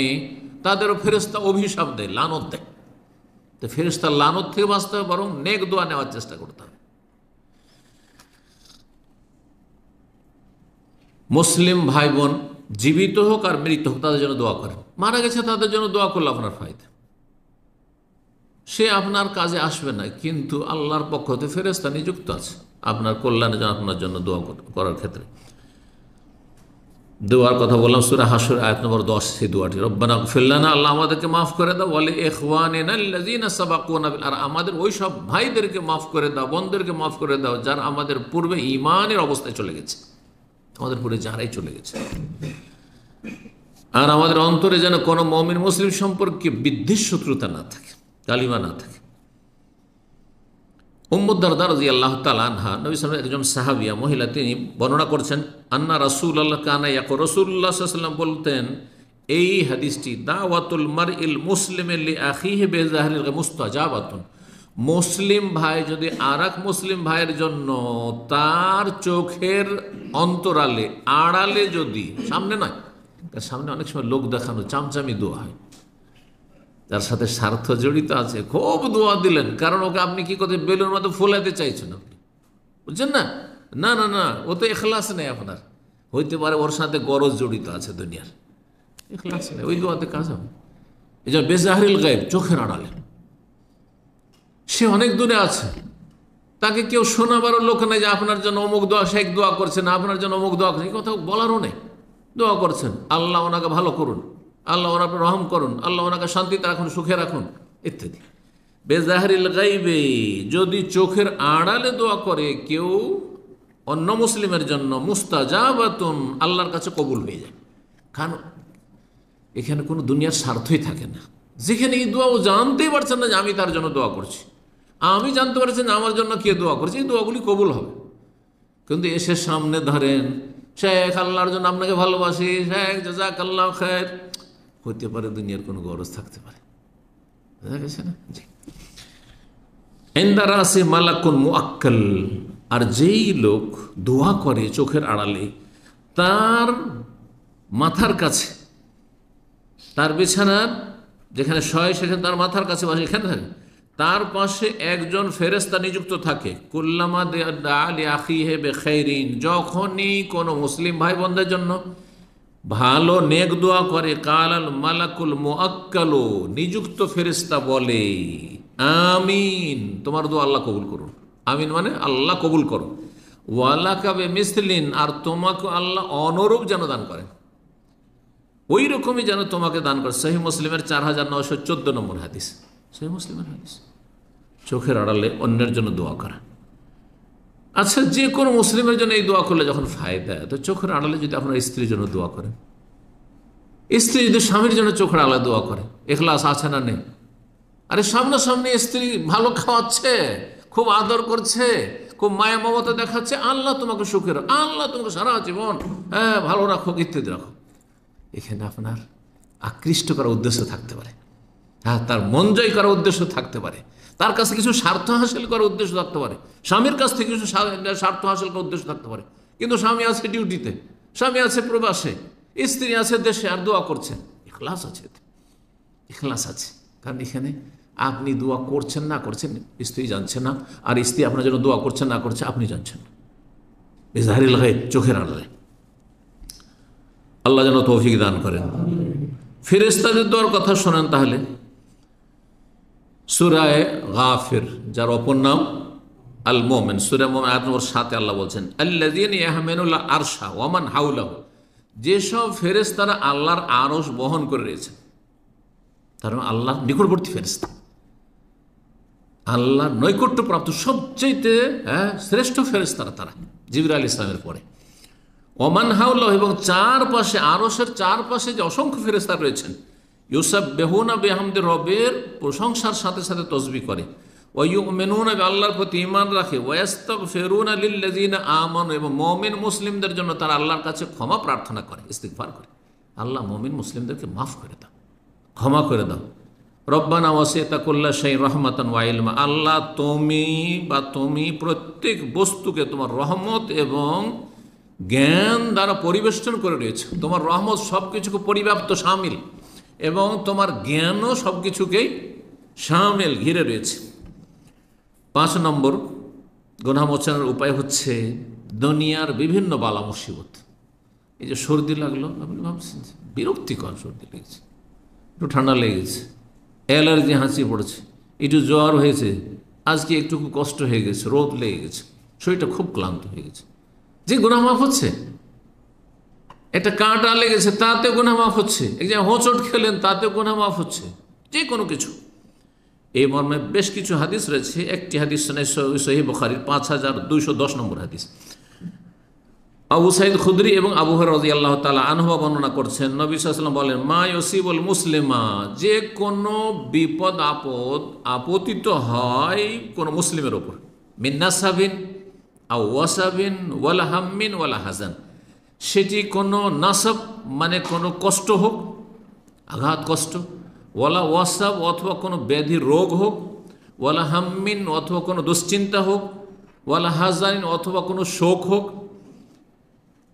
তাদেরও ফেরেশতা অভিশাপ দেয়, লানত দেয়। তো ফেরেশতার লানত থেকে বাঁচতে হবে, বরং নেক দোয়া নেওয়ার চেষ্টা করতে হবে। মুসলিম ভাই বোন জীবিত হোক আর মৃত হোক তাদের জন্য দোয়া করেন। মারা গেছে তাদের জন্য দোয়া করলে আপনার ফায়দা। সে আপনার কাজে আসবে না, কিন্তু আল্লাহর পক্ষ থেকে ফেরেশতা নিযুক্ত আছে আপনার কল্যাণের জন্য, আপনার জন্য দোয়া করার ক্ষেত্রে। দোয়ার কথা বললাম সূরা হাশর আয়াত নম্বর 10, সেই দোয়াটি, রব্বানা ইগফির লানা, আল্লাহ আমাদেরকে মাফ করে দাও, ওয়া লিইখওয়ানিনা আল্লাযীনা সাবাকুনা বিল, আর আমাদের ওই সব ভাইদেরকে মাফ করে দাও, বোনদেরকে মাফ করে দাও যারা আমাদের পূর্বে ঈমানের অবস্থায় চলে গেছে, আমাদের পূর্বে যারাই চলে গেছে। আর আমাদের অন্তরে যেন কোনো মুমিন মুসলিম সম্পর্কে বিদ্বেষ শত্রুতা না থাকে, কালিমা না থাকে। উম্মু দারদা রাদিয়াল্লাহু তাআলা আনহা, নবী সাল্লাল্লাহু আলাইহি ওয়াসাল্লাম একজন সাহাবিয়া মহিলা, তিনি বর্ণনা করছেন আন্না রাসূলুল্লাহ কানা ইয়াকুল, রাসূলুল্লাহ সাল্লাল্লাহু আলাইহি ওয়াসাল্লাম বলতেন, এই হাদিসটি, দাওয়াতুল মারইল মুসলিমি লিআখিহি বিযাহরিল মুস্তাজাবাতুন, মুসলিম ভাই যদি আরেক মুসলিম ভাইয়ের জন্য তার চোখের অন্তরালে, আড়ালে, যদি সামনে নয়, তার সামনে অনেক সময় লোক দেখানো চামচামি দোয়া হয়, যার সাথে স্বার্থ জড়িত আছে, খুব দোয়া দিলেন, কারণ ওকে আপনি কি করতে বেলুন মতো ফোলাতে চাইছেন আপনি, বুঝছেন না? না না না, ও তো ইখলাস নেই আপনার, হইতে পারে ওর সাথে গরজ জড়িত আছে দুনিয়ার, ইখলাস নেই, ওই দোয়াতে কাজ হবে। এই যে বেজাহরিল গায়ব, চোখের আড়ালে, সে অনেক দূরে আছে, তাকে কেউ শোনাবারও লোক নেই যে আপনার জন্য অমুক দোয়া, শেখ দোয়া করছেন, আপনার জন্য অমুক দোয়া করছেন, এই কথা বলারও নেই। দোয়া করছেন, আল্লাহ ওনাকে ভালো করুন, আল্লাহ ওনাকে রহম করুন, আল্লাহ ওনাকে শান্তিতে রাখুন, সুখে রাখুন, ইত্যাদি। বেজাহরিল গায়বে, যদি চোখের আড়ালে দোয়া করে কেউ অন্য মুসলিমের জন্য, মুস্তাজাবাতুন, আল্লাহর কাছে কবুল হয়ে যায়। কারণ এখানে কোনো দুনিয়ার স্বার্থই থাকে না, যেখানে এই দোয়া ও জানতেই পারছেন না যে আমি তার জন্য দোয়া করছি, আমি জানতে পারছি না আমার জন্য কে দোয়া করছে, এই দোয়াগুলি কবুল হবে। কিন্তু এসে সামনে ধরেন, শেখ আল্লাহর জন্য আপনাকে ভালোবাসি, শেখ জাযাকাল্লাহু খায়র, হতে পারে দুনিয়ার কোনো গরজ থাকতে পারে, বুঝা গেছে না? জি। ইনদা রাসি মালাকুন মুআক্কাল, আর যেই লোক দোয়া করে চোখের আড়ালে, তার মাথার কাছে, তার বিছানার যেখানে শয় সেখানে তার মাথার কাছে বা সেখানে থাকে, তার পাশে একজন ফেরেশতা নিযুক্ত থাকে। কুল্লামা দা লিআখিহি বিখাইরিন, যখনই কোনো মুসলিম ভাই বোনদের জন্য ভালো নেক দোয়া করে, কালাল মালাকুল মুআক্কালু, নিযুক্ত ফেরেশতা বলে, আমিন, তোমার দোয়া আল্লাহ কবুল করুন। আমিন মানে আল্লাহ কবুল করুন। ওয়ালাকা বিমিসলিন, আর তোমাকে আল্লাহ অনুরূপ যেন দান করেন, ওই রকমই যেন তোমাকে দান করে। সহিহ মুসলিমের 4914 নম্বর হাদিস, সহিহ মুসলিমের হাদিস। চোখের আড়ালে অন্যের জন্য দোয়া করা। আচ্ছা, যে কোনো মুসলিমের জন্য এই দোয়া করলে যখন ফায়দা, তো চোখের আড়ালে যদি আপনার স্ত্রীর জন্য দোয়া করেন, স্ত্রী যদি স্বামীর জন্য চোখের আড়ালে দোয়া করে, ইখলাস আছে না নেই? আরে সামনাসামনি স্ত্রী ভালো খাওয়াচ্ছে, খুব আদর করছে, খুব মায়া মমতা দেখাচ্ছে, আল্লাহ তোমাকে সুখের, আল্লাহ তোমাকে সারা জীবন ভালো রাখো, ইত্যাদি রাখো, এখানে আপনার আকৃষ্ট করার উদ্দেশ্য থাকতে পারে, হ্যাঁ, তার মন জয় করার উদ্দেশ্য থাকতে পারে, তার কাছে কিছু স্বার্থ হাসিল করার উদ্দেশ্য থাকতে পারে, স্বামীর কাছ থেকে কিছু স্বার্থ হাসিল করার উদ্দেশ্য থাকতে পারে। কিন্তু স্বামী আছে ডিউটিতে, স্বামী আছে প্রবাসে, স্ত্রী আছে দেশে, আর দোয়া করছেন, ইখলাস আছে, ইখলাস আছে। কারণ এখানে আপনি দোয়া করছেন না করছেন স্ত্রী জানছে না, আর স্ত্রী আপনার জন্য দোয়া করছেন না করছে আপনি জানছেন না। বেজাহরিল গায়ব, চোখের আড়ালে। আল্লাহ যেন তৌফিক দান করেন। ফেরেশতাদের দোয়ার কথা শোনেন তাহলে। সূরা গাফির, যার অপর নাম আল মুমিন, সূরা মুমিন আয়াত নম্বর 7 আল্লাহ বলছেন, আল্লাযীনা ইয়াহমিলুল আরশা ওয়া মান হাওলাহু, যেসব ফেরেশতারা আল্লাহর আরশ বহন করে রয়েছে, তার আল্লাহর নিকটবর্তী ফেরেশতা, আল্লাহর নৈকট্যপ্রাপ্ত সবচেয়ে শ্রেষ্ঠ ফেরেশতারা তারা, জিবরাইল আলাইহিস সালামের পরে। ওমান হাওলাহু, এবং চারপাশে, আরশের চারপাশে যে অসংখ্য ফেরেশতা রয়েছেন, ইউসাব্বিহুনা বিহামদি রব্বির, প্রশংসার সাথে সাথে তাসবিহ করে, ওয়া ইউমিনুনা, আল্লাহর প্রতি ঈমান রাখে, ওয়া ইস্তাগফিরুনা লিল্লাযিনা আমানু, এবং মুমিন মুসলিমদের জন্য তারা আল্লাহর কাছে ক্ষমা প্রার্থনা করে, ইস্তিগফার করে, আল্লাহ মুমিন মুসলিমদেরকে মাফ করে দাও, ক্ষমা করে দাও। রব্বানা ওয়াসি'তা কুল্লা শাইইন রাহমাতান ওয়া ইলমা, আল্লাহ তুমি প্রত্যেক বস্তুকে তোমার রহমত এবং জ্ঞান দ্বারা পরিবেষ্টন করে রয়েছে। তোমার রহমত সব কিছুকে পরিব্যাপ্ত, শামিল, এবং তোমার জ্ঞানও সব কিছুকেই শামিল, ঘিরে রয়েছে। 5 নম্বর গুনাহ মোচনের উপায় হচ্ছে দুনিয়ার বিভিন্ন বালা মুসিবত। এই যে সর্দি লাগলো, আপনি ভাবছেন বিরক্তিকর, সর্দি লেগেছে, একটু ঠান্ডা লেগেছে, অ্যালার্জি, হাঁচি পড়েছে, একটু জ্বর হয়েছে, আজকে একটু কষ্ট হয়ে গেছে, রোদ লেগে গেছে, শরীরটা খুব ক্লান্ত হয়ে গেছে, যে গুনাহ মাফ হচ্ছে। একটা কাঁটা লেগেছে, তাতে গুনাহ মাফ হচ্ছে। এক যে হোঁচট খেলেন, তাতে গুনাহ মাফ হচ্ছে। যে কোনো কিছু, এই মর্মে বেশ কিছু হাদিস রয়েছে। একটি হাদিস সহিহ বুখারীর 5210 নম্বর হাদিস। আবু সাঈদ খুদরি এবং আবু হুরায়রা রাদিয়াল্লাহু তাআলা আনহু বর্ণনা করছেন, নবী সাল্লাল্লাহু আলাইহি ওয়াসাল্লাম বলেন, মা ইউসিবুল মুসলিমা, যে কোনো বিপদ আপদ আপতিত হয় কোনো মুসলিমের ওপর, মিন নাসাবিন আও ওয়াসাবিন ওয়ালা হাম্মিন ওয়ালা হাজান, সেটি কোনো নাসাব মানে কোনো কষ্ট হোক, আঘাত কষ্ট, ওয়ালা ওয়াসাব অথবা কোনো ব্যাধি রোগ হোক, ওয়ালা হাম্মিন অথবা কোনো দুশ্চিন্তা হোক, ওয়ালা হাজানিন অথবা কোনো শোক হোক।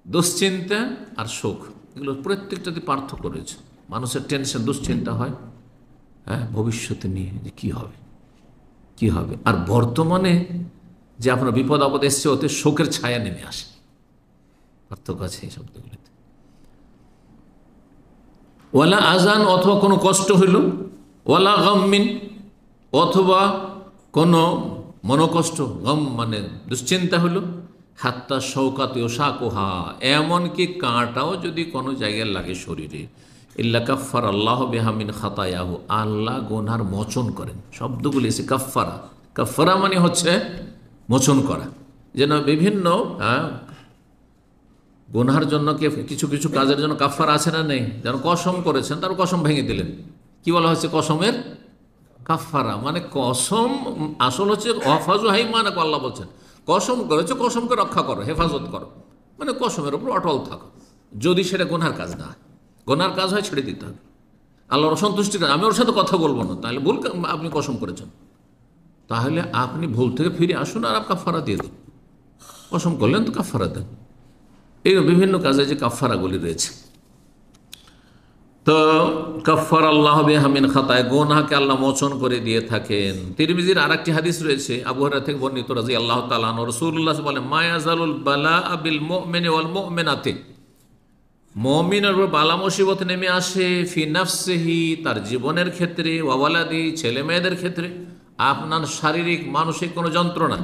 দুশ্চিন্তা আর শোক, এগুলো প্রত্যেকটাতে পার্থক্য রয়েছে। মানুষের টেনশন, দুশ্চিন্তা হয়, হ্যাঁ, ভবিষ্যতে নিয়ে যে কী হবে কী হবে, আর বর্তমানে যে আপনার বিপদ আপদ এসছে, ওতে শোকের ছায়া নেমে আসে। পার্থক্য আছে এই শব্দগুলিতে। ওয়ালা আজান অথবা কোনো কষ্ট হইল, ওয়ালা গাম্মিন অথবা কোনো মনোকষ্ট, গম মানে দুশ্চিন্তা হইল, হাত্তা শৌকাত ইউশাকুহা, এমনকি কাঁটাও যদি কোনো জায়গায় লাগে শরীরে, ইল্লা কাফার আল্লাহ বিহা মিন খাতায়াহু, আল্লাহ গুনার মোচন করেন। শব্দগুলি এসে কাফারা, কাফারা মানে হচ্ছে মোচন করা। যেন বিভিন্ন গুনার জন্য কিছু কিছু কাজের জন্য কাফারা আছে না নেই? যেন কসম করেছেন, তার কসম ভেঙে দিলেন, কি বলা হচ্ছে? কসমের কাফারা। মানে কসম আসল হচ্ছে ওয়াফাজু হাইমানাক, আল্লাহ বলছেন কসম করেছো, কসমকে রক্ষা করো, হেফাজত করো, মানে কসমের উপর অটল থাকো। যদি সেটা গুনার কাজ না হয়, গুনার কাজ হয় ছেড়ে দিতে হবে, আল্লাহর অসন্তুষ্টি কাজ, আমি ওর সাথে কথা বলবো না, তাহলে ভুল আপনি কসম করেছেন, তাহলে আপনি ভুল থেকে ফিরে আসুন আর কাফারা দিয়ে দিন। কসম করলেন তো কাফারা দেন। এই বিভিন্ন কাজে যে কাফারাগুলি রয়েছে, তো কাফার আল্লাহ বিহা মিন খাতায়, গুনাহকে আল্লাহ মোচন করে দিয়ে থাকেন। তিরমিজির আরেকটি হাদিস রয়েছে আবু হুরায়রা থেকে বর্ণিত রাদিয়াল্লাহু তাআলা আনহু, রাসূলুল্লাহ বলেন, মা ইয়াজালুল বালাআ বিল মুমিনি ওয়াল মুমিনাতি, মুমিনের উপর বালা মুসিবত নেমে আসে, ফি নাফসিহি, তার জীবনের ক্ষেত্রে, ওয়া ওয়ালাদি, ছেলে মেয়েদের ক্ষেত্রে, আপনার শারীরিক মানসিক কোনো যন্ত্রণা,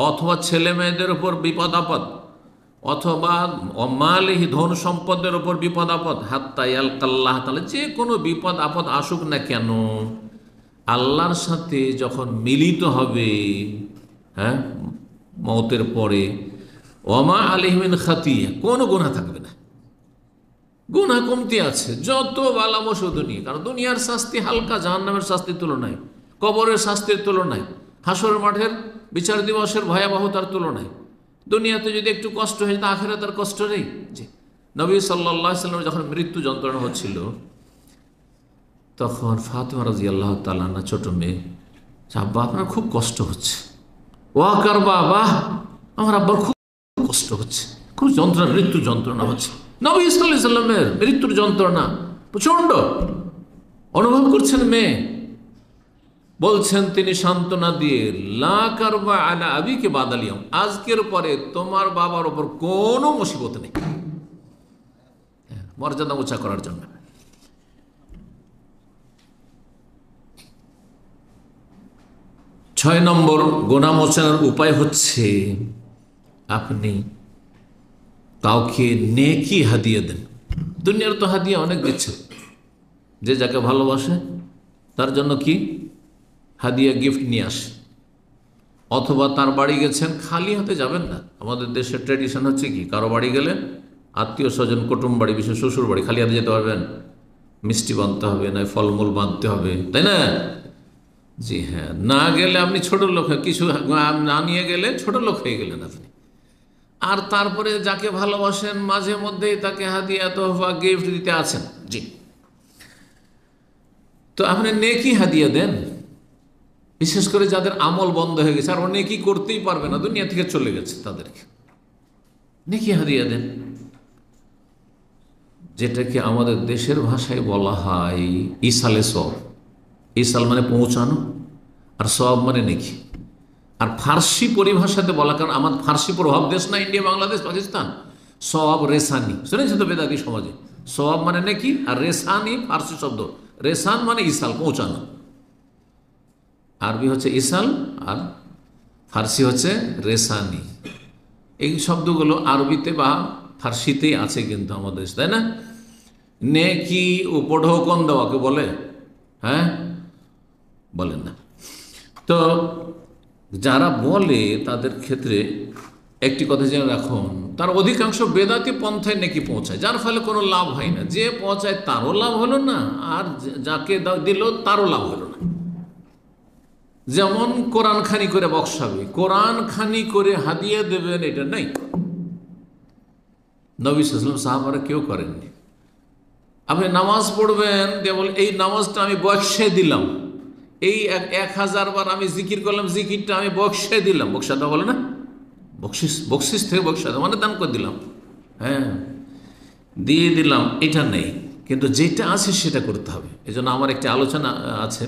অথবা ছেলে মেয়েদের উপর বিপদ আপদ, অথবা অমালিহি, ধন সম্পদের ওপর বিপদ আপদ, হাত্তা ইয়ালকাল্লাহ তাআলা, যে কোনো বিপদ আপদ আসুক না কেন, আল্লাহর সাথে যখন মিলিত হবে, হ্যাঁ, মওতের পরে, ওমা আলাইহি মিন খাতিয়া, কোনো গুনাহ থাকবে না, গুনাহ কমতি আছে, যত বালা মুসিবত নিয়ে। কারণ দুনিয়ার শাস্তি হালকা জাহান্নামের শাস্তির তুলনায়, কবরের শাস্তির তুলনায়, হাসর মাঠের বিচার দিবসের ভয়াবহতার তুলনায়। দুনিয়াতে যদি একটু কষ্ট হয়েছে, তা আখিরাতের কষ্ট নেই। জি, নবী সাল্লাল্লাহু আলাইহি ওয়াসাল্লাম যখন মৃত্যু যন্ত্রণা হচ্ছিল, তখন ফাতিমা রাদিয়াল্লাহু তাআলা আনহা, ছোট মেয়ে, আব্বা আপনার খুব কষ্ট হচ্ছে। ওয়াকার বাবা, আমার আব্বার খুব কষ্ট হচ্ছে, খুব যন্ত্রণা, মৃত্যু যন্ত্রণা হচ্ছে। নবী সাল্লাল্লাহু আলাইহি ওয়াসাল্লামের মৃত্যুর যন্ত্রণা প্রচণ্ড অনুভব করছেন মেয়ে। বলছেন তিনি সান্ত্বনা দিয়ে, লা কারবা আলা আবিকে বাদাল ইয়াউম, আজকের পরে তোমার বাবার ওপর কোনো মুসিবত নেই, মর্যাদা উঁচা করার জন্য। ছয় নম্বর গুনাহ মোচনের উপায় হচ্ছে আপনি কাউকে নেকি হাদিয়া দেন। দুনিয়ার তো হাদিয়া অনেক দিচ্ছে, যে যাকে ভালোবাসে তার জন্য কি হাদিয়া, গিফট নিয়ে আসে, অথবা তার বাড়ি গেছেন, খালি হাতে যাবেন না। আমাদের দেশের ট্র্যাডিশন হচ্ছে কি, কারো বাড়ি গেলে, আত্মীয় স্বজন, কুটুম বাড়ি, বিশেষ শ্বশুর বাড়ি, খালি হাতে যেতে পারবেন? মিষ্টি বাঁধতে হবে, না ফলমূল বাঁধতে হবে, তাই না? জি হ্যাঁ, না গেলে আপনি ছোট লোক, কিছু না নিয়ে গেলে ছোট লোক হয়ে গেলেন আপনি। আর তারপরে যাকে ভালোবাসেন মাঝে মধ্যেই তাকে হাদিয়া তোহফা গিফট দিতে আছেন। জি, তো আপনি নেকি হাদিয়া দেন, বিশেষ করে যাদের আমল বন্ধ হয়ে গেছে আর ও নেকি করতেই পারবে না, দুনিয়া থেকে চলে গেছে, তাদেরকে নেকি হাদিয়া দেন, যেটাকে আমাদের দেশের ভাষায় বলা হয় ইসালে সব। ইসাল মানে পৌঁছানো, আর সব মানে নেকি। আর ফার্সি পরিভাষাতে বলা, কারণ আমার ফার্সি প্রভাব দেশ না, ইন্ডিয়া, বাংলাদেশ, পাকিস্তান, সব রেসানি শুনেছি তো বেদাতি সমাজে। সব মানে নেকি, আর রেসানি ফার্সি শব্দ, রেসান মানে ইসাল, পৌঁছানো। আরবি হচ্ছে ইসাল আর ফার্সি হচ্ছে রেসানি। এই শব্দগুলো আরবিতে বা ফার্সিতেই আছে কিন্তু আমাদের, তাই না? নেকি ও পড়ো কোন দেওয়াকে বলে? হ্যাঁ, বলেন না। তো যারা বলে তাদের ক্ষেত্রে একটি কথা জেনে রাখুন, তার অধিকাংশ বেদাতি পন্থায় নেকি পৌঁছায়, যার ফলে কোনো লাভ হয় না। যে পৌঁছায় তারও লাভ হলো না, আর যাকে দিল তারও লাভ হলো না। যেমন কোরআন খানি করে বক্সাবে, কোরআন খানি করে হাদিয়া দেবেন, এটা নেই। নবী সাল্লাল্লাহু আলাইহি ওয়াসাল্লাম, সাহাবারা কেউ করেননি। আপনি নামাজ পড়বেন, কেবল এই নামাজটা আমি বক্সে দিলাম, এই 1000 বার আমি জিকির করলাম, জিকিরটা আমি বক্সে দিলাম। বক্সাদা বলে না, বকশিস, বকশিস থেকে বক্সাদা মানে দান করে দিলাম, হ্যাঁ দিয়ে দিলাম, এটা নেই। কিন্তু যেটা আছে সেটা করতে হবে। এই জন্য আমার একটি আলোচনা আছে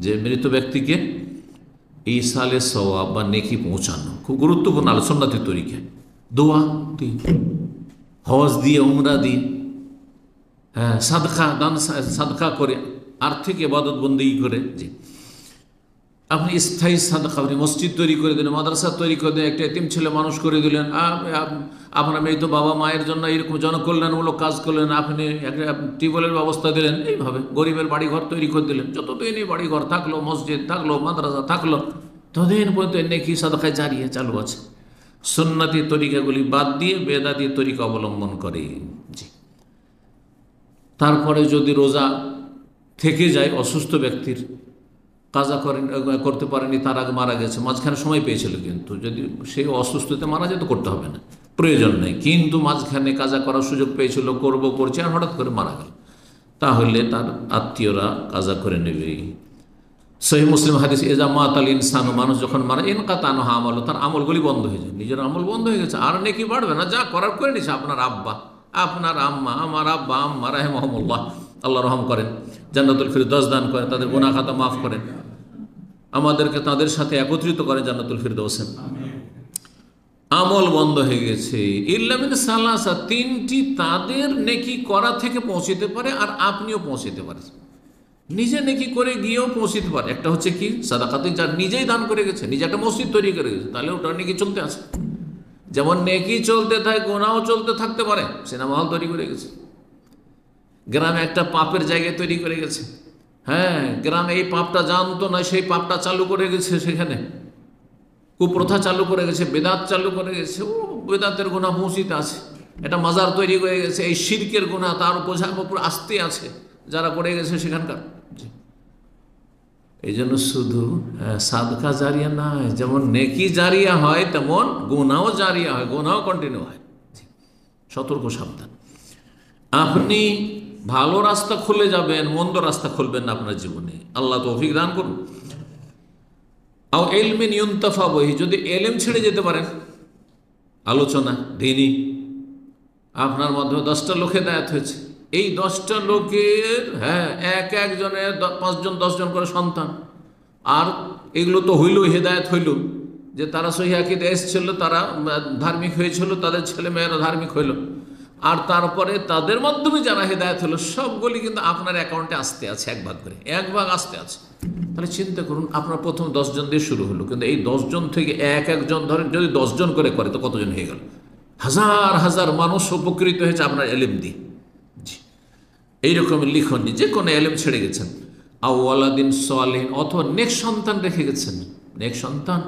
যে মৃত ব্যক্তিকে ইসালে সওয়াব বা নেকি পৌঁছানো খুব গুরুত্বপূর্ণ আলোচনা। সুন্নতি তরিকা, দোয়া দিয়ে, হজ দিয়ে, উমরা দিয়ে, হ্যাঁ সাদকা দান, সাদকা করে, আর্থিক ইবাদত বন্দেগী করে। জি, আপনি স্থায়ী সাদকা, আপনি মসজিদ তৈরি করে দিলেন, মাদ্রাসা তৈরি করে দিলেন, একটা এতিম ছেলে মানুষ করে দিলেন, আপনার মৃত বাবা মায়ের জন্য এরকম জনকল্যাণমূলক কাজ করলেন, আপনি একটা টিউবওয়েলের ব্যবস্থা দিলেন, এইভাবে গরিবের বাড়িঘর তৈরি করে দিলেন। যতদিনই বাড়িঘর থাকলো, মসজিদ থাকলো, মাদ্রাসা থাকলো, ততদিন পর্যন্ত নেকি সাদকায় জারিয়ে চালু আছে। সুন্নতি তরিকাগুলি বাদ দিয়ে বেদাতি তরিকা অবলম্বন করে। জি, তারপরে যদি রোজা থেকে যায় অসুস্থ ব্যক্তির, কাজা করতে পারেনি, তার আগে মারা গেছে, মাঝখানে সময় পেয়েছিল, কিন্তু যদি সেই অসুস্থতে মারা যেত করতে হবে না, প্রয়োজন নেই। কিন্তু মাঝখানে কাজা করার সুযোগ পেয়েছিল, করছে, আর হঠাৎ করে মারা গেল, তাহলে তার আত্মীয়রা কাজা করে নেবে। সহিহ মুসলিম হাদিস, এজা মাতাল ইনসান, মানুষ যখন মারা, ইনকাতানু আমালু, তার আমলগুলি বন্ধ হয়ে যায়, নিজের আমল বন্ধ হয়ে গেছে, আর নেকি বাড়বে না, যা করার করে নিছে। আপনার আব্বা, আপনার আম্মা, আমার আব্বা আম্মা রাহিমাহুমুল্লাহ, আল্লাহ রহম করেন, জান্নাতুল ফিরদৌস দান করেন, তাদের গুনাহ খাতা মাফ করেন, আমাদেরকে তাদের সাথে একত্রিত করেন জান্নাতুল ফিরদৌসে। আমল বন্ধ হয়ে গেছে, ইল্লা মিন সালাসা, তিনটি তাদের নেকি করা থেকে পৌঁছতে পারে, আর আপনিও পৌঁছতে পারেন, নিজে নেকি করে গিয়েও পৌঁছতে পারে। একটা হচ্ছে কি সাদাকাতে, যার নিজেই দান করে গেছে, নিজে একটা মসজিদ তৈরি করে গেছে, তাহলে ওটার নেকি চলতে আছে। যেমন নেকি চলতে থাকে, গুনাহও চলতে থাকতে পারে। সিনেমা হল তৈরি করে গেছে, গ্রামে একটা পাপের জায়গায় তৈরি করে গেছে, হ্যাঁ গ্রামে এই পাপটা জানতো না, সেই পাপটা চালু করে গেছে, সেখানে কুপ্রথা চালু করে গেছে, বেদাত চালু করে গেছে, ও বেদাতের গুনাহ মসজিদ আছে। এটা মাজার তৈরি করে গেছে, এই শিরকের গুনাহ তার বোঝার উপর আসতে আছে যারা করে গেছে সেখানকার। এই জন্য শুধু সাদকা জারিয়া নয়, যেমন নেকি জারিয়া হয় তেমন গুনাহও জারিয়া হয়, গুনাহও কন্টিনিউ হয়। সতর্ক, সাবধান। আপনি ভালো রাস্তা খুলে যাবেন, মন্দ রাস্তা খুলবেন না আপনার জীবনে, আল্লাহ তৌফিক দান করুন। আও ইলমিন ইউনতাফা বিহি, যদি এলেম ছেড়ে যেতে পারেন, আলোচনা দ্বীনি, আপনার মাধ্যমে 10টা লোক হেদায়েত হয়েছে, এই 10টা লোকের, হ্যাঁ একজনের 5জন 10জন করে সন্তান, আর এগুলো তো হইল, হেদায়েত হইল, যে তারা সহিহ আকীদা এসেছিল, তারা ধার্মিক হয়েছিল, তাদের ছেলে মেয়েরা ধার্মিক হইল, আর তারপরে তাদের মাধ্যমে যারা হেদায়েত হলো, সবগুলি কিন্তু আপনার অ্যাকাউন্টে আসতে আছে, এক ভাগ করে, এক ভাগ আসতে আছে। তাহলে চিন্তা করুন, আপনার প্রথম 10 জন দিয়ে শুরু হলো, কিন্তু এই 10 জন থেকে একজন ধরেন যদি 10 জন করে করে, তো কতজন হয়ে গেল? হাজার হাজার মানুষ উপকৃত হয়েছে আপনার এলেম দিয়ে। এইরকম লিখন, যে কোনো এলেম ছেড়ে গেছেন, আওয়ালাদিন সালিহিন, অথবা নেক সন্তান রেখে গেছেন, নেক সন্তান,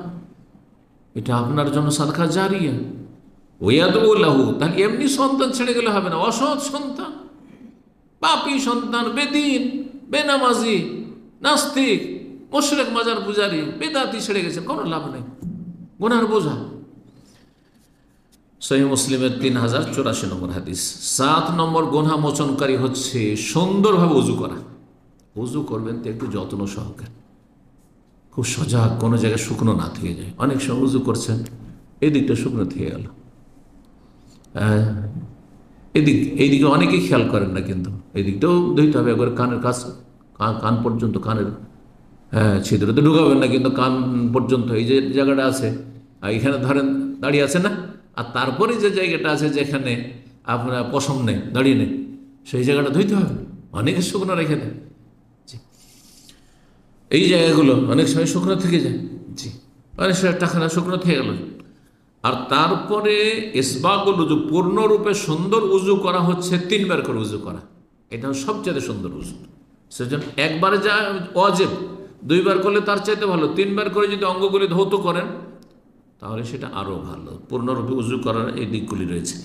এটা আপনার জন্য সাদকা জারিয়া। ওয়াদউ লাহু, তাহলে এমনি সন্তান ছেড়ে গেলে হবে না, অসৎ সন্তান, পাপী সন্তান, বেদিন, বেনামাজি, নাস্তিক, মুশরিক, মাজার পূজারী, বেদাতি ছেড়ে গেছেন, কোনো লাভ নেই, গুনার বোঝা। সহিহ মুসলিমের 3084 নম্বর হাদিস। 7 নম্বর গুনাহ মোচনকারী হচ্ছে সুন্দরভাবে উজু করা। উজু করবেন তো একটু যত্ন সহকারে, খুব সজাগ, কোনো জায়গায় শুকনো না থেকে যায়। অনেক সময় উজু করছেন, এদিকটা শুকনো থেকে গেল, এইদিকে অনেকেই খেয়াল করেন না, কিন্তু এই দিকটাও ধুইতে হবে একবার। কানের কাছ, কান পর্যন্ত, কানের ছিদ্রে তো ঢুকাবেন না, কিন্তু কান পর্যন্ত এই যে জায়গাটা আছে, এখানে ধরেন দাঁড়িয়ে আছে না, আর তারপরে যে জায়গাটা আছে যেখানে আপনার পশম নেই, দাঁড়িয়ে নেই, সেই জায়গাটা ধুইতে হবে। অনেকে শুকনো রেখে দেয়, এই জায়গাগুলো অনেক সময় শুকনো থেকে যায়। জি, অনেক সময় টাকানা শুকনো থেকে গেল। আর তারপরে ইসবাগুল উজু, পূর্ণরূপে সুন্দর উজু করা হচ্ছে 3 বার করে উজু করা। এটা সবচেয়ে সুন্দর উজু। সেজন্য একবারে যা ওয়াজিব, 2 বার করলে তার চাইতে ভালো। 3 বার করে যদি অঙ্গগুলি ধৌত করেন তাহলে সেটা আরও ভালো। পূর্ণরূপে উজু করার এই দিকগুলি রয়েছে।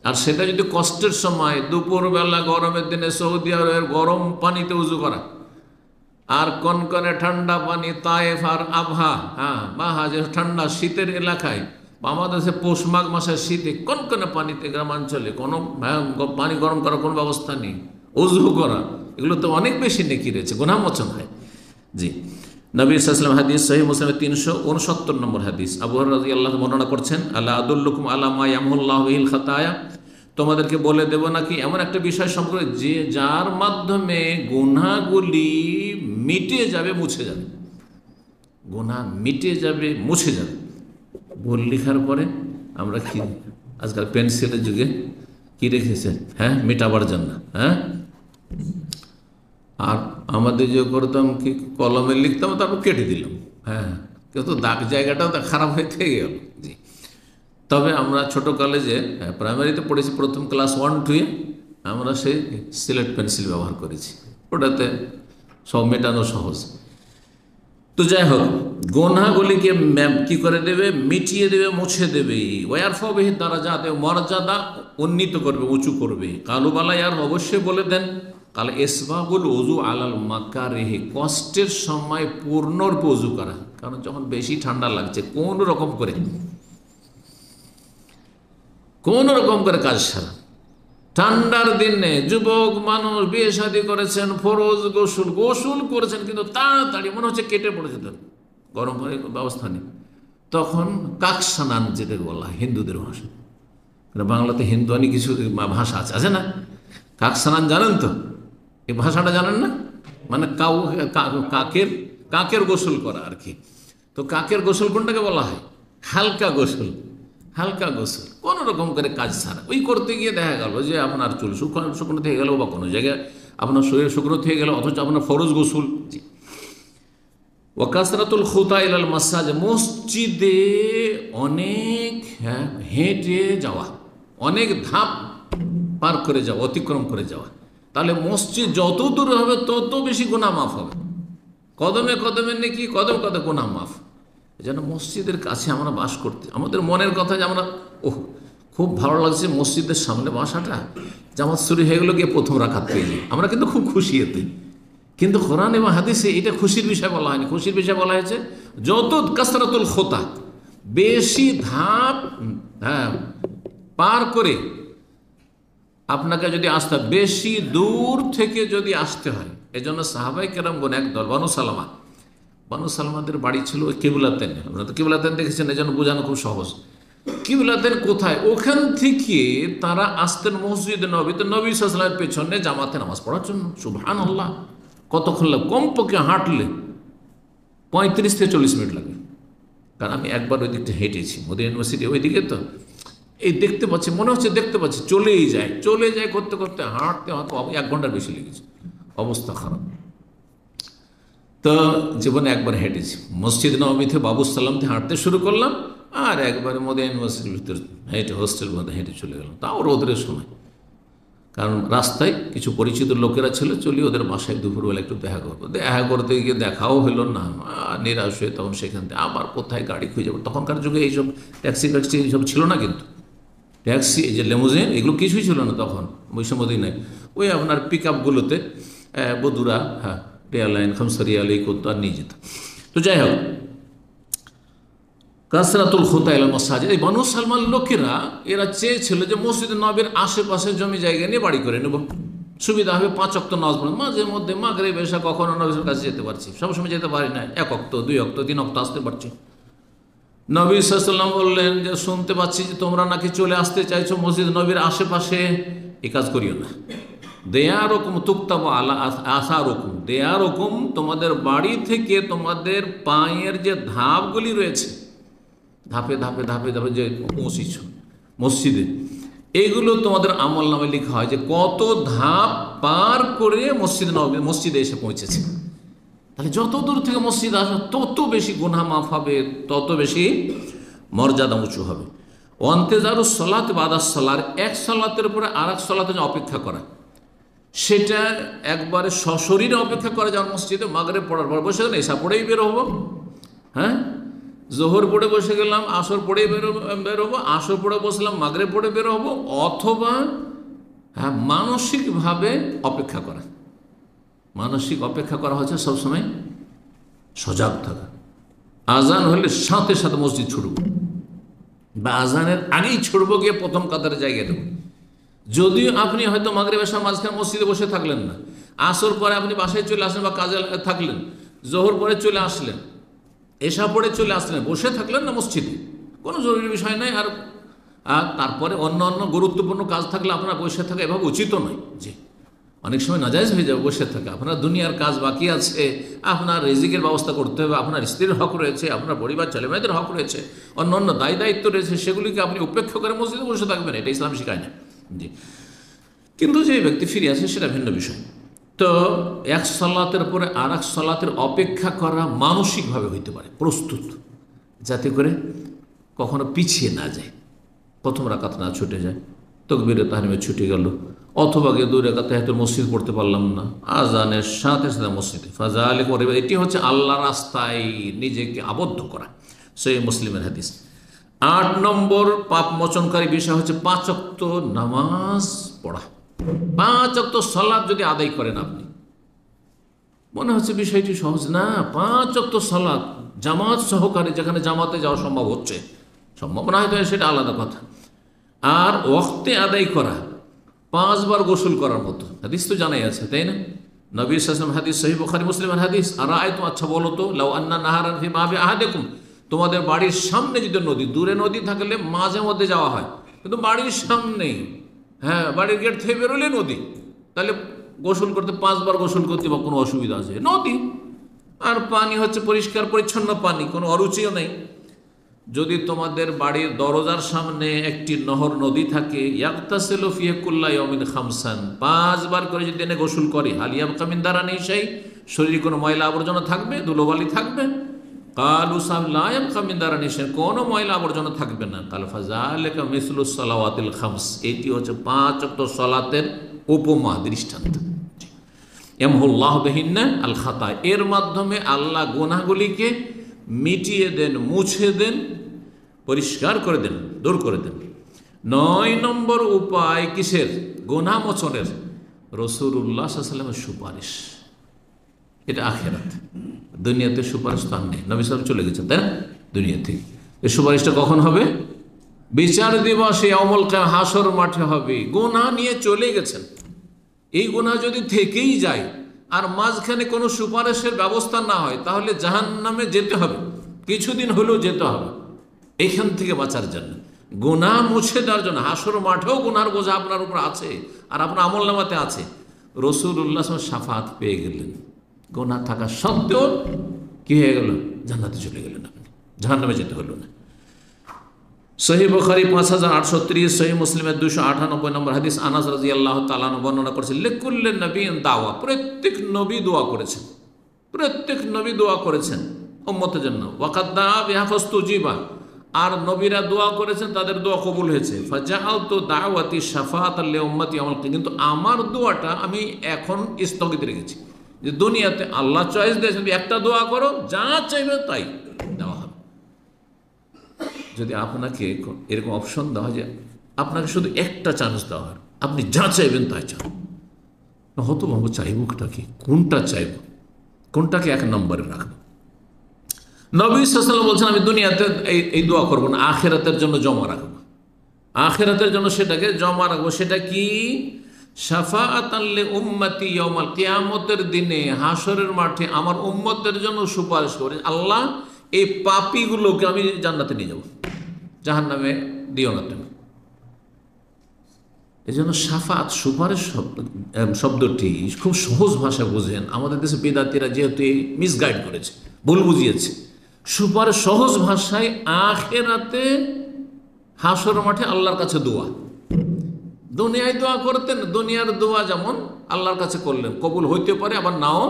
আর সেটা যদি কষ্টের সময়, দুপুরবেলা গরমের দিনে সৌদি আরবের গরম পানিতে উজু করা, আর কনকনে ঠান্ডা পানি, তায়েফ আর আবহা, যে ঠান্ডা শীতের এলাকায়, আমাদের দেশে পৌষ মাঘ মাসের শীতে কনকনে পানিতে, গ্রামাঞ্চলে কোনো পানি গরম করার কোনো ব্যবস্থা নেই, উজু করা, এগুলো তো অনেক বেশি নেকি রয়েছে, গুনাহ মোচন হয়। জি, নবী সাল্লাল্লাহু আলাইহি ওয়াসাল্লাম হাদিস, সহিহ মুসলিমের 369 নম্বর হাদিস। আবু হুরায়রা রাদিয়াল্লাহু আনহু বর্ণনা করছেন, আল্লাহ আদুল্লুকুম আলা মা ইয়ামহুল্লাহু বিহিল খাতায়া, তোমাদেরকে বলে দেব নাকি এমন একটা বিষয় সম্পর্কে যে যার মাধ্যমে গুনাহগুলি মিটে যাবে, মুছে যাবে। গুনাহ মিটে যাবে, মুছে যাবে। ভুল লেখার পরে আমরা কি আজকাল পেন্সিলের যুগে কি রেখেছেন, মেটাবার জন্য, আর আমাদের যে করতাম কি কলমে লিখতাম, তারপর কেটে দিলাম, কিন্তু দাগ জায়গাটাও খারাপ হয়ে থেকে গেল। জি, তবে আমরা ছোটো কলেজে প্রাইমারিতে পড়েছি, প্রথম ক্লাস 1-2-এ আমরা সেই সিলেট পেন্সিল ব্যবহার করেছি, ওটাতে সব মেটানো সহজ। তো যাই হোক, গুনাহগুলিকে কি করে দেবে, মিটিয়ে দেবে, মুছে দেবে। ওয়ারফাউ বিহি দারাজাত, মর্যাদা উন্নীত করবে, উঁচু করবে। কালু বালাই, আর অবশ্যই বলে দেন, কাল ইসবাগুল উযু আলাল মাকারিহি, কষ্টের সময় পূর্ণরূপে উযু করা। কারণ যখন বেশি ঠান্ডা লাগছে, কোন রকম করে কাজ সারা। ঠান্ডার দিনে যুবক মানুষ বিয়ে শাদী করেছেন, ফরজ গোসল করেছেন, কিন্তু তাড়াতাড়ি মনে হচ্ছে কেটে পড়ে যেতেন, গরম পানির ব্যবস্থা নেই। তখন কাকসানান যেতে বলা হয় হিন্দুদের ভাষা, বাংলাতে হিন্দুয়ানি কিছু ভাষা আছে না? কাকসানান জানেন তো? এই ভাষাটা জানেন না? মানে কাকের গোসল করা আর কি। তো কাকের গোসল কোনটাকে বলা হয়? হালকা গোসল। কোনো রকম করে কাজ ছাড়া ওই করতে গিয়ে দেখা গেল যে আপনার চুল শুকনো থেকে গেল, বা কোনো জায়গায় আপনার শরীর শুকনো থেকে গেল, অথচ আপনার ফরজ গোসল। জি, ওয়াকাসরাতুল খুতা ইলাল মাসাজিদ, মসজিদে অনেক হেঁটে যাওয়া, অনেক ধাপ পার করে যাওয়া, অতিক্রম করে যাওয়া। তাহলে মসজিদ যত দূর হবে তত বেশি গুনাহ মাফ হবে। কদমে কদমে নাকি, কদম কদমে গুনাহ মাফ। যেন মসজিদের কাছে আমরা বাস করতে, আমাদের মনের কথা যে আমরা খুব ভালো লাগছে মসজিদের সামনে বাসাটা, জামাত শুরু হয়ে গেলো, গিয়ে প্রথম রাকাত পেয়ে যাই, আমরা কিন্তু খুব খুশি এতে। কিন্তু কোরআন এবং হাদিসে এটা খুশির বিষয় বলা হয়নি। খুশির বিষয় বলা হয়েছে যত কাসরাতুল খোতা, বেশি ধাপ পার করে আপনাকে যদি আসতে হয়, বেশি দূর থেকে যদি আসতে হয়। এই জন্য সাহাবাই কেরামগণ একদল, বানু সালমাদের বাড়ি ছিল ওই কিবলাতেন। আপনারা তো কিবলাতেন দেখেছেন, এই জন্য বোঝানো খুব সহজ। কিবলাতেন কোথায়? ওখান থেকে তারা আসতেন মসজিদে নবীতে, নবী সাল্লাল্লাহু আলাইহি ওয়াসাল্লামের পেছনে জামাতে নামাজ পড়ার জন্য। সুবহানাল্লাহ, কতক্ষণ লাগে? কমপক্ষে হাঁটলে 35 থেকে 40 মিনিট লাগে। কারণ আমি একবার ওই দিকটা হেঁটেছি, মদিনা ইউনিভার্সিটি ওই দিকে, তো এই দেখতে পাচ্ছি, মনে হচ্ছে দেখতে পাচ্ছি, চলে যায় করতে করতে হাঁটতে 1 ঘন্টার বেশি লেগেছে, অবস্থা খারাপ। তো জীবনে একবার হেঁটেছি, মসজিদ নববী থেকে বাবু সালাম থেকে হাঁটতে শুরু করলাম, আর একবারে মদিনা ইউনিভার্সিটির ভিতরে হেঁটে হোস্টেল মধ্যে হেঁটে চলে গেলাম, তাও রোদের সময়। কারণ রাস্তায় কিছু পরিচিত লোকেরা ছিল, চলি ওদের বাসায় দুপুরবেলা একটু দেখা করবো। দেখা করতে গিয়ে দেখাও হলো না, নিরাশ হয়ে তখন সেখান থেকে আবার কোথায় গাড়ি খুঁজে যাবো। তখনকার যুগে এইসব ট্যাক্সি এইসব ছিল না, কিন্তু ট্যাক্সি, এই যে লেমুজিন, এগুলো কিছুই ছিল না তখন, ওই সময় নাই। ওই আপনার পিক আপগুলোতে বদুরা, রেয়ার লাইন, খামসারিয়াল, এই করতো আর নিয়ে যেত। তো যাই হোক, কাসরাতুল খুতা ইলাল মাসাজিদ, এই বনু সালমান লোকেরা এরা চেয়েছিল যে মসজিদ নবীর আশেপাশে জমি জায়গা নিয়ে বাড়ি করে নেব, সুবিধা হবে, 5 ওয়াক্ত নামাজ পড়ে, মাঝে মধ্যে মাগরিব এশা কখনো নবীর কাছে যেতে পারছি, সবসময় যেতে পারি না, 1 ওয়াক্ত 2 ওয়াক্ত 3 ওয়াক্ত আসতে পারছি। নবী সাল্লাল্লাহু আলাইহি ওয়াসাল্লাম বললেন যে শুনতে পাচ্ছি যে তোমরা নাকি চলে আসতে চাইছো মসজিদ নবীর আশেপাশে, এই কাজ করিও না। দেয়ারকম তুক্তাবু আলা আসারকম, দেয়ারকম তোমাদের বাড়ি থেকে তোমাদের পায়ের যে ধাপগুলি রয়েছে, ধাপে ধাপে ধাপে ধাপে যে পৌঁছিছ মসজিদে, এইগুলো তোমাদের আমল নামে লেখা হয় যে কত ধাপ পার করে মসজিদে এসে পৌঁছেছে। তাহলে যত দূর থেকে মসজিদ আসবে তত বেশি গুনাহ মাফ হবে, তত বেশি মর্যাদা উঁচু হবে। অন্তেজারু সলাত বাদাস সলার, এক সলাতের উপরে আর এক সলাতে অপেক্ষা করা, সেটা একবারে সশরীরে অপেক্ষা করা, যেমন মসজিদে মাগরিব পড়ার পর বসে গেলাম, এসা পড়েই বের হবো, হ্যাঁ, জোহর পড়ে বসে গেলাম, আসর পড়েই বেরোবো, আসর পড়ে বসলাম, মাগরিব পড়ে বের হবো, অথবা হ্যাঁ মানসিকভাবে অপেক্ষা করা। মানসিক অপেক্ষা করা হচ্ছে সবসময় সজাগ থাকা। আজান হলে সাথে সাথে মসজিদ ছুটব, বা আজানের আগেই ছুটবো, গিয়ে প্রথম কাতারে জায়গা দেবো। যদিও আপনি হয়তো মাগরিব এশার মাঝখানে মসজিদে বসে থাকলেন না, আসর পরে আপনি বাসায় চলে আসলেন বা কাজে থাকলেন, জোহর পরে চলে আসলেন, এশা পড়ে চলে আসলেন, বসে থাকলেন না মসজিদে, কোনো জরুরি বিষয় নাই। আর তারপরে অন্য অন্য গুরুত্বপূর্ণ কাজ থাকলে আপনার বসে থাকা এভাবে উচিত নয়। জি, অনেক সময় নাজায়েজ হয়ে যাবে বসে থাকা, আপনার দুনিয়ার কাজ বাকি আছে, আপনার রিজিকের ব্যবস্থা করতে হবে, আপনার স্ত্রীর হক রয়েছে, আপনার পরিবার ছেলেমেয়েদের হক রয়েছে, অন্য অন্য দায়িত্ব রয়েছে, সেগুলিকে আপনি উপেক্ষা করে মসজিদে বসে থাকবেন, এটা ইসলাম শেখায় না। জি, কিন্তু যে ব্যক্তি ফিরে আসে সেটা ভিন্ন বিষয়। তো এক সালাতের পরে আর এক সালাতের অপেক্ষা করা মানসিকভাবে হইতে পারে, প্রস্তুত, যাতে করে কখনো পিছিয়ে না যায়, প্রথম রাকাত না ছুটে যায়, তাকবীরে তাহরিমে ছুটে গেল, অথবা গিয়ে 2 রাকাত তাহিয়াতুল মসজিদ পড়তে পারলাম না, আজানের সাথে সাথে মসজিদে ফাজালিক, এটি হচ্ছে আল্লাহর রাস্তায় নিজেকে আবদ্ধ করা। সহিহ মুসলিমের হাদিস। 8 নম্বর পাপ মোচনকারী বিষয় হচ্ছে 5 ওয়াক্ত নামাজ পড়া। 5 ওয়াক্ত সালাত যদি আদায় করেন আপনি, মনে হচ্ছে বিষয়টি সহজ না, 5 ওয়াক্ত সালাত জামাত সহকারে, যেখানে জামাতে যাওয়া সম্ভব হচ্ছে, সম্ভব না হয়তো সেটা আলাদা কথা, আর ওয়াক্তে আদায় করা, 5 বার গোসল করার মতো হাদিস তো জানাই আছে, তাই না? নবী সাল্লাল্লাহু আলাইহি ওয়াসাল্লাম হাদিস, সহিহ বুখারী মুসলিমের হাদিস, আর আয়াতু, আচ্ছা বলো তো, লাউ আন্না নাহারান ফি মাবি আহাদিকুম, তোমাদের বাড়ির সামনে যদি নদী, দূরে নদী থাকলে মাঝে মধ্যে যাওয়া হয়, কিন্তু বাড়ির সামনেই, হ্যাঁ, বাড়ির গেট থেকে বেরোলে নদী, তাহলে গোসল করতে 5 বার গোসল করতে বা কোনো অসুবিধা আছে? নদী, আর পানি হচ্ছে পরিষ্কার পরিচ্ছন্ন পানি, কোনো অরুচিও নেই। যদি তোমাদের বাড়ির দরজার সামনে একটি নহর নদী থাকে, ইয়াগতাসিলু ফিহি কুল্লা ইয়াউমিন খামসান, 5 বার করে যদি এনে গোসল করে, হাল ইয়াবকা মিন দারানি শাই, শরীরে কোনো ময়লা আবর্জনা থাকবে, ধুলোবালি থাকবে? কালু সাম লা ইয়াবকা মিন দারানি শাই, কোনো ময়লা আবর্জনা থাকবে না। কাল ফাযালিকা মিসলুস সালাওয়াতিল খামস, এটি হচ্ছে 5 ওয়াক্ত সালাতের উপমা, দৃষ্টান্ত। ইয়ামহুল্লাহু বিহিন্না আল খাতা, এর মাধ্যমে আল্লাহ গুনাহগুলিকে মিটিয়ে দেন, মুছে দেন, পরিষ্কার করে দেন, দূর করে দেন। 9 নম্বর উপায় কিসের? গুনাহ মোচনের রাসূলুল্লাহ সাল্লাল্লাহু আলাইহি ওয়াসাল্লামের সুপারিশ। এটা আখিরাত, দুনিয়াতে সুপারিশ তো আর নেই, নবী সাল্লাল্লাহু চলে গেছেন, তাই না, দুনিয়া থেকে। এই সুপারিশটা কখন হবে? বিচার দিবসে, ইয়াউমুল কিয়ামা, হাসর মাঠে হবে। গুনাহ নিয়ে চলে গেছেন, এই গুনাহ যদি থেকেই যায় আর মাঝখানে কোনো সুপারিশের ব্যবস্থা না হয়, তাহলে জাহান্নামে যেতে হবে, কিছুদিন হলেও যেতে হবে। এইখান থেকে বাঁচার জন্য, গুনাহ মুছে দেওয়ার জন্য, হাসর মাঠেও গুনাহর বোঝা আপনার উপর আছে আর আপনার আমলনামাতে আছে, রাসূলুল্লাহ সাল্লাল্লাহু আলাইহি ওয়াসাল্লাম শাফাআত পেয়ে গেলেন, গুনাহ থাকা সত্ত্বেও কি হয়ে গেল? জান্নাতে চলে গেলেন, আপনি জাহান্নামে যেতে হলো না। সহিহ বুখারী 5830, সহিহ মুসলিমের 298 নম্বর হাদিস, আনাস রাদিয়াল্লাহু তাআলা আনহু বর্ণনা করেছেন, লিকুল্লি নবিয়্যিন দাওয়া, প্রত্যেক নবী দোয়া করেছেন, প্রত্যেক নবী দোয়া করেছেন উম্মতের জন্য। ওয়াকাদ দাআ বিহা ফাস্তুজিবা, আর নবীরা দোয়া করেছেন, তাদের দোয়া কবুল হয়েছে। ফাজাআলতু দাওয়াতি শাফাআতাল লিউম্মতি ইয়াউমাল কিয়ামাহ, কিন্তু আমার দোয়াটা আমি এখন স্থগিত রেখেছি, যে দুনিয়াতে আল্লাহ চয়েস দিয়েছেন, একটা দোয়া করো, যা চাইবে তাই দেওয়া হবে। যদি আপনাকে এরকম অপশন দেওয়া হয় যে আপনাকে শুধু একটা চান্স দেওয়া হয়, আপনি যা চাইবেন তাই চান, হতো ভাবো চাইবটা কি, কোনটা চাইব, কোনটাকে 1 নম্বরে রাখবো? নবী সাল্লাল্লাহু আলাইহি ওয়াসাল্লাম বলছেন আমি দুনিয়াতে এই দোয়া করবো না, আখিরাতের জন্য জমা রাখবো, আখিরাতের জন্য সেটাকে জমা রাখবো। সেটা কি? শাফাআতান লি উম্মতি ইয়াউমাল কিয়ামতের দিনে হাসরের মাঠে আমার উম্মতের জন্য সুপারিশ করে, আল্লাহ এই পাপীগুলোকে আমি জান্নাতে নিয়ে যাব, জাহান্নামে দিও না তুমি। এই জন্য শাফাত সুপারিশ শব্দটি খুব সহজ ভাষা বুঝেন। আমাদের দেশে বেদাতিরা যেহেতু মিসগাইড করেছে, ভুল বুঝিয়েছে। সুপারিশ সহজ ভাষায় আখিরাতে হাসরের মাঠে আল্লাহর কাছে দোয়া। দুনিয়ায় দোয়া করতেন, দুনিয়ার দোয়া যেমন আল্লাহর কাছে করলেন, কবুল হইতে পারে আবার নাও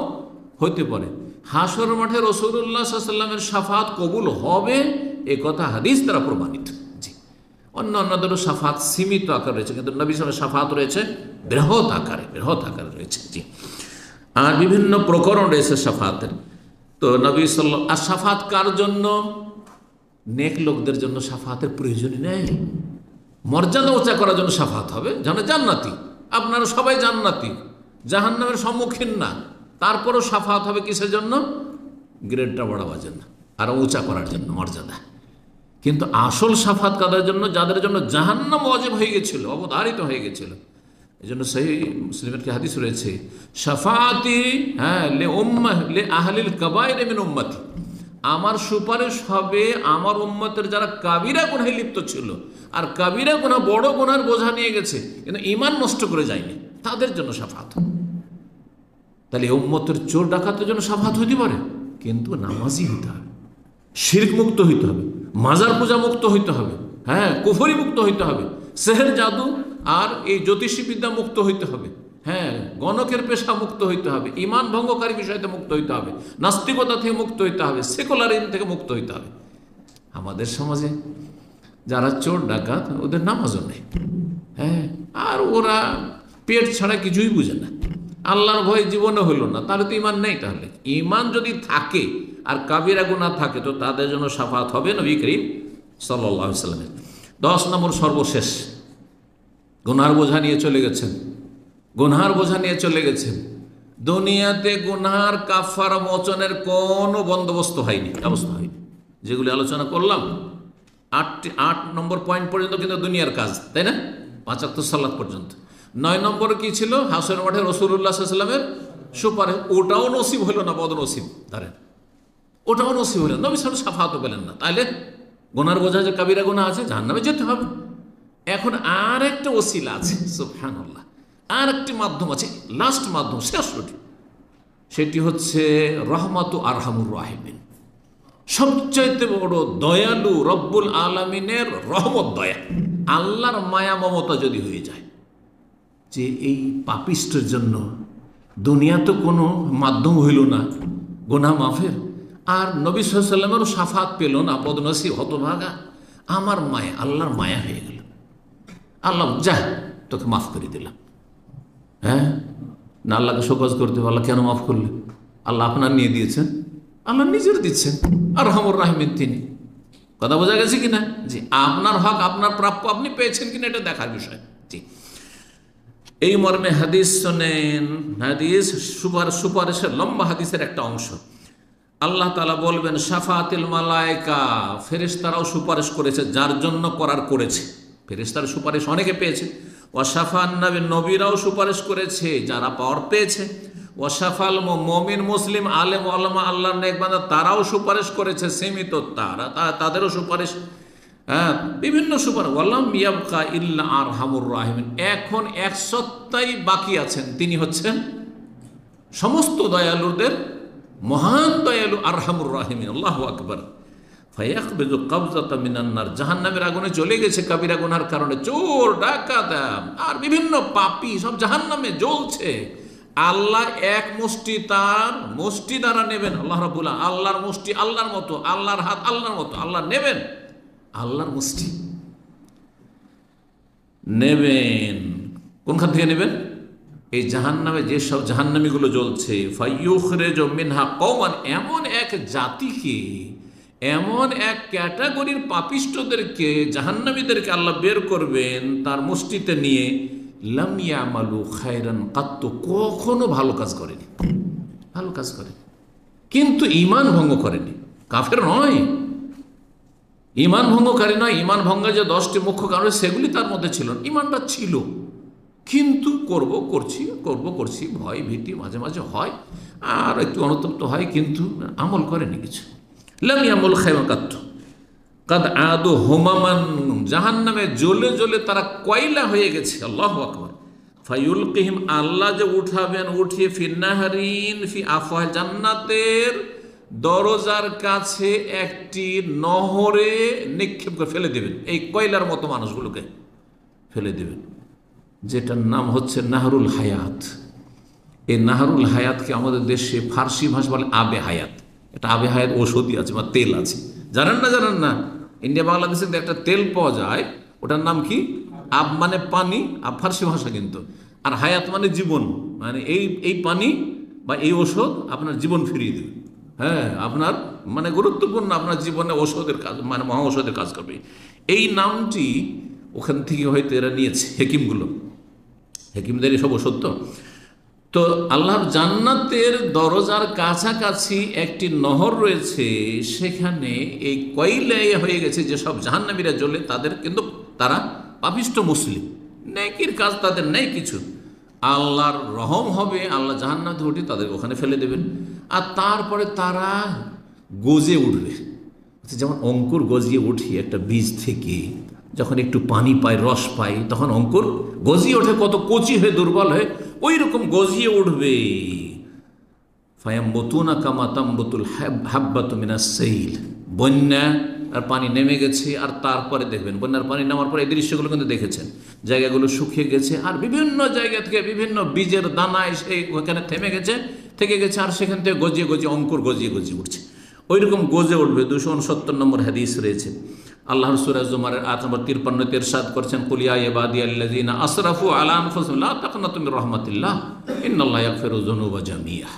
হইতে পারে। হাসরের মাঠে রাসূলুল্লাহ সাল্লাল্লাহু আলাইহি ওয়াসাল্লামের শাফাত কবুল হবে, এ কথা হাদিস দ্বারা প্রমাণিত। জি, অন্য অন্যদেরও শাফাত সীমিত আকার রয়েছে, কিন্তু নবী সাল্লাল্লাহু আলাইহি ওয়াসাল্লামের শাফাত রয়েছে বৃহৎ আকারে রয়েছে। জি, আর বিভিন্ন প্রকরণ রয়েছে শাফাতের। তো নবী সাল্লাল্লাহু আর শাফাত কার জন্য? নেক লোকদের জন্য শাফাতের প্রয়োজনই নেই। মর্যাদা উঁচা করার জন্য শাফাত হবে, যেন জান্নাতি, আপনারা সবাই জান্নাতি, জাহান্নামের সম্মুখীন না, তারপরও শাফাত হবে কিসের জন্য? গ্রেডটা বাড়াবার জন্য, আরো উঁচা করার জন্য মর্যাদা। কিন্তু আসল শাফাত কাদের জন্য? যাদের জন্য জাহান্নাম ওয়াজিব হয়ে গেছিল, অবধারিত হয়ে গেছিল। এই জন্য সহিহ মুসলিমের কি হাদিস রয়েছে, শাফাতি লে আহলিল কাবায়ের মিন উম্মতি, আমার সুপারিশ হবে আমার উম্মতের যারা কাবিরা গুনাহে লিপ্ত ছিল, আর কাবিরা গুনাহ বড় গুনার বোঝা নিয়ে গেছে কিন্তু ঈমান নষ্ট করে যায়নি, তাদের জন্য শাফাত। তাহলে উম্মতের চোর ডাকাতের জন্য শাফাত হইতে পারে, কিন্তু নামাজি হইতে হবে, শিরক মুক্ত হইতে হবে, মাজার পূজা মুক্ত হইতে হবে, হ্যাঁ কুফরি মুক্ত হইতে হবে, সেহের জাদু আর এই জ্যোতিষী বিদ্যা মুক্ত হইতে হবে, হ্যাঁ গণকের পেশা মুক্ত হইতে হবে, ঈমান ভঙ্গকারী বিষয়তে মুক্ত হইতে হবে, নাস্তিকতা থেকে মুক্ত হইতে হবে, সেকুলারিজম থেকে মুক্ত হইতে হবে। আমাদের সমাজে যারা চোর ডাকাত ওদের নামাজও নেই, হ্যাঁ, আর ওরা পেট ছাড়া কিছুই বুঝে না, আল্লাহর ভয় জীবনে হইল না, তাহলে তো ঈমান নেই। তাহলে ঈমান যদি থাকে আর কাবিরা গুনাহ থাকে তো তাদের জন্য শাফাত হবে নবী করিম সাল্লাল্লাহু আলাইহি ওয়াসাল্লামের। 10 নম্বর সর্বশেষ, গুনার বোঝা নিয়ে চলে গেছেন, গুনার বোঝা নিয়ে চলে গেছেন। দুনিয়াতে গুনার কাফারা মোচনের কোনো বন্দোবস্ত হয়নি, ব্যবস্থা হয়নি। যেগুলি আলোচনা করলাম 8 নম্বর পয়েন্ট পর্যন্ত কিন্তু দুনিয়ার কাজ, তাই না? 5 ওয়াক্ত সালাত পর্যন্ত। 9 নম্বরে কি ছিল? হাসরের মাঠে রাসূলুল্লাহ সাল্লাল্লাহু আলাইহি ওয়াসাল্লামের সুপারিশ। ওটাও নসিব হইল না, বদনসিব ধরেন, ওটাও নসিব হইল না, নবী সাল্লাল্লাহু আলাইহি ওয়াসাল্লাম শাফাআতও পেলেন না। তাইলে গুনার বোঝা যে কাবিরা গুনাহ আছে, জাহান্নামে যেতে হবে। এখন আর একটা ওসিলা আছে, সুবহানাল্লাহ, আর একটি মাধ্যম আছে, লাস্ট মাধ্যম, শেষটি, সেটি হচ্ছে রহমাতু আরহামুর রাহিমিন, সবচাইতে বড় দয়ালু রব্বুল আলামিনের রহমত, দয়া, আল্লাহর মায়া মমতা যদি হয়ে যায় যে এই পাপিষ্টের জন্য দুনিয়া তো কোনো মাধ্যম হইল না গুনাহ মাফের, আর নবী সাল্লাল্লাহু আলাইহি ওয়াসাল্লামেরও শাফাত পেল না, বদনসিব হতভাগা, আমার মায়া, আল্লাহর মায়া হয়ে গেল, আল্লাহ যা তোকে মাফ করে দিলাম। হ্যাঁ না, আল্লাহকে শোকজ করতে হবে, আল্লাহ কেন মাফ করলেন? আল্লাহ আপনার নিয়ে দিয়েছেন, আল্লাহ নিজের দিচ্ছেন, আর রহমুর রাহিমিন তিনি। কথা বোঝা গেছে কিনা? জি, আপনার হক, আপনার প্রাপ্য আপনি পেয়েছেন কিনা এটা দেখার বিষয়। জি, এই মর্মে হাদিস শোনেন, হাদিস সুপারিশের লম্বা হাদিসের একটা অংশ। আল্লাহ তাআলা বলবেন শাফাতিল মালায়েকা, ফেরেশতারাও সুপারিশ করেছে, যার জন্য করেছে। ফেরেশতার সুপারিশ অনেকে পেয়েছে। ওয়াশাফান নবী, নবীরাও সুপারিশ করেছে যারা পাওয়ার পেয়েছে। ওয়াশাফাল মুমিন, মুসলিম, আলেম, ওলামা, আল্লাহর নেক বান্দা, তারাও সুপারিশ করেছে, সীমিত তাদেরও সুপারিশ, হ্যাঁ বিভিন্ন সুপারিশ। ওয়ালাম ইয়াবকা ইল্লা আরহামুর রাহিমিন, এখন এক সত্তাই বাকি আছেন, তিনি হচ্ছেন সমস্ত দয়ালুদের মহান দয়ালু, আরহামুর রাহিমিন। আল্লাহু আকবার। ফায়াকবিযু কবযাতা মিনান নার, জাহান্নামের আগুনে চলে গেছে কাবিরা গুনার কারণে, চোর ডাকাত আর বিভিন্ন পাপী সব জাহান্নামে জ্বলছে। আল্লাহ এক মুষ্টি তার মুষ্টি দ্বারা নেবেন, আল্লাহ রাব্বুল আলামিন, আল্লাহর মুষ্টি আল্লাহর মতো, আল্লাহর হাত আল্লাহর মতো, আল্লাহ নেবেন, আল্লাহর মুষ্টি নেবেন। কোনখান থেকে নেবেন? এই জাহান্নামে যেসব জাহান্নামীগুলো জ্বলছে, ফায়ুখরিজু মিনহা কওমান, এমন এক জাতিকে, এমন এক ক্যাটাগরির পাপিষ্টদেরকে, জাহান্নামীদেরকে আল্লাহ বের করবেন তার মুষ্টিতে নিয়ে, লাম ইয়ামালু খায়রান কাত্তু, কখনো ভালো কাজ করেনি, ভালো কাজ করেনি, কিন্তু ঈমান ভঙ্গ করেনি, কাফের নয়, ইমান ভঙ্গকারী নয়। ইমান ভঙ্গের যে 10টি মুখ্য কারণ সেগুলি তার মধ্যে ছিল, ইমানটা ছিল, কিন্তু করছি ভয় ভীতি মাঝে মাঝে হয়, আর একটু অনুতপ্ত হয়, কিন্তু আমল করেনি কিছু। লাম ইয়ামুল খায়মাকাত কাদ আদু হুমামান, জাহান্নামে জ্বলে জ্বলে তারা কয়লা হয়ে গেছে। আল্লাহু আকবার। ফায়ুলকিহিম, আল্লাহ যে উঠাবেন, উঠিয়ে ফিন্নাহারিন ফি আফওয়াহ, জান্নাতের দরজার কাছে একটি নহরে নিক্ষেপ করে ফেলে দেবেন, এই কয়লার মতো মানুষগুলোকে ফেলে দেবেন, যেটার নাম হচ্ছে নাহরুল হায়াত। এই নাহরুল হায়াতকে আমাদের দেশে ফার্সি ভাষা বলে আবে হায়াত। এটা আবে হায়াত ঔষধি আছে বা তেল আছে, জানেন না? ইন্ডিয়া বাংলাদেশে একটা তেল পাওয়া যায়, ওটার নাম কি? আব মানে পানি, আব ফার্সি ভাষা কিন্তু, আর হায়াত মানে জীবন, মানে এই পানি বা এই ওষুধ আপনার জীবন ফিরিয়ে দেবে। হ্যাঁ, আপনার মানে গুরুত্বপূর্ণ, আপনার জীবনে ওষুধের কাজ, মানে মহা ঔষধের কাজ করবে। এই নামটি ওখান থেকে হয়তো এরা নিয়েছে, হেকিমদের সব ওষুধ। তো আল্লাহর জান্নাতের দরজার কাছাকাছি একটি নহর রয়েছে, সেখানে এই কয়লায় হয়ে গেছে যেসব জাহান্নামীরা জ্বলে, তাদের কিন্তু তারা পাপিষ্ঠ মুসলিম, নেকির কাজ তাদের নেই কিছু। আল্লাহর রহম হবে, আল্লাহ জাহান্নাম থেকে উঠে তাদের ওখানে ফেলে দেবেন, আর তারপরে তারা গজে উঠবে। যেমন অঙ্কুর গজিয়ে উঠি একটা বীজ থেকে, যখন একটু পানি পায়, রস পায়, তখন অঙ্কুর গজিয়ে ওঠে, কত কচি হয়ে দুর্বল হয়ে ওই রকম গজিয়ে উঠবে। ফায়াম্বতুনা কামা তাম্বতুল হাব্বাতু মিনাস সাইল, বন্যা আর পানি নেমে গেছে, আর তারপরে দেখবেন বন্যার পানি নামার পরে এই দৃশ্যগুলো কিন্তু দেখেছেন, জায়গাগুলো শুকিয়ে গেছে, আর বিভিন্ন জায়গা থেকে বিভিন্ন বীজের দানা এসে ওখানে থেকে গেছে, আর সেখান থেকে গজিয়ে অঙ্কুর গজিয়ে উঠছে, ওই রকম গজে উঠবে। 269 নম্বর হাদিস রয়েছে। আল্লাহর সূরা জুমারের 8 নম্বর 53 ইরশাদ করছেন, কুল ইয়া ইবাদিয়াল্লাযিনা আসরাফু আলা আনফুসিহিম লা তাকনাতু মির রাহমাতিল্লাহ ইন্নাল্লাহা ইয়াগফিরু যুনুবা জামিআ।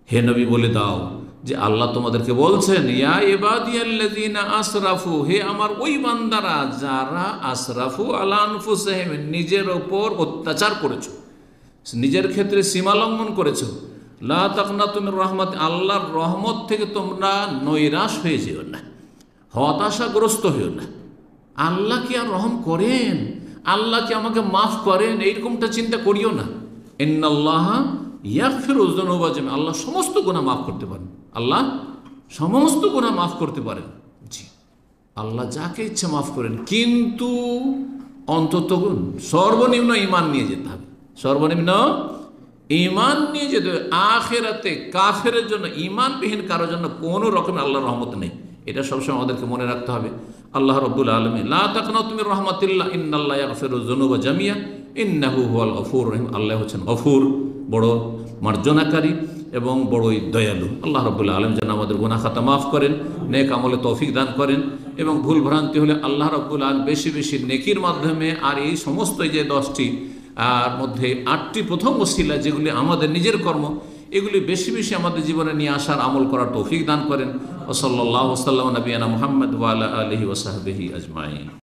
হে নবী, বলে দাও যে আল্লাহ তোমাদেরকে বলছেন, ইয়া ইবাদিয়াল্লাযিনা আসরাফু, হে আমার ওই বান্দারা যারা আসরাফু আলা আনফুসিহিম, নিজের ওপর অত্যাচার করেছো, নিজের ক্ষেত্রে সীমা লঙ্ঘন করেছো, লা তাকনাতু মির রাহমাত, আল্লাহর রহমত থেকে তোমরা নৈরাশ হয়ে যেও না, হতাশাগ্রস্ত হয়েও না। আল্লাহ কি আর রহম করেন, আল্লাহ কি আমাকে মাফ করেন, এইরকমটা চিন্তা করিও না। ইন্নাল্লাহা ইয়াগফিরু যুনুবা জামিআ, আল্লাহ সমস্ত গুনাহ মাফ করতে পারেন, আল্লাহ সমস্ত গুনাহ মাফ করতে পারেন। জি, আল্লাহ যাকে ইচ্ছে মাফ করেন, কিন্তু অন্তত সর্বনিম্ন ঈমান নিয়ে যেতে হবে, সর্বনিম্ন ঈমান নিয়ে যেতে হবে। আখিরাতে কাফেরের জন্য, ঈমানবিহীন কারোর জন্য কোনো রকমের আল্লাহর রহমত নেই, এটা সবসময় আমাদেরকে মনে রাখতে হবে। আল্লাহ রাব্বুল আলামিন, লা তাকনাতু মির রাহমাতিল্লাহ ইন্নাল্লাহা ইয়াগফিরু যুনুবা জামিআ ইন্নাহু হুয়াল গফুর রহিম, আল্লাহ হচ্ছেন গফুর, বড় মার্জনাকারী এবং বড়ই দয়ালু। আল্লাহ রাব্বুল আলামিন যেন আমাদের গুনাহ খাতা মাফ করেন, নেক আমলে তৌফিক দান করেন, এবং ভুল ভ্রান্তি হলে আল্লাহ রাব্বুল আলামিন বেশি বেশি নেকির মাধ্যমে, আর এই সমস্ত যে 10টি আর মধ্যে 8টি প্রথম ওসিলা যেগুলি আমাদের নিজের কর্ম, এগুলি বেশি বেশি আমাদের জীবনে নিয়ে আসার, আমল করার তৌফিক দান করেন। ওয়া সাল্লাল্লাহু ওয়া সাল্লাম নবিয়ানা মুহাম্মদ ওয়া আলা আলিহি ওয়া সাহবিহি আজমাইন।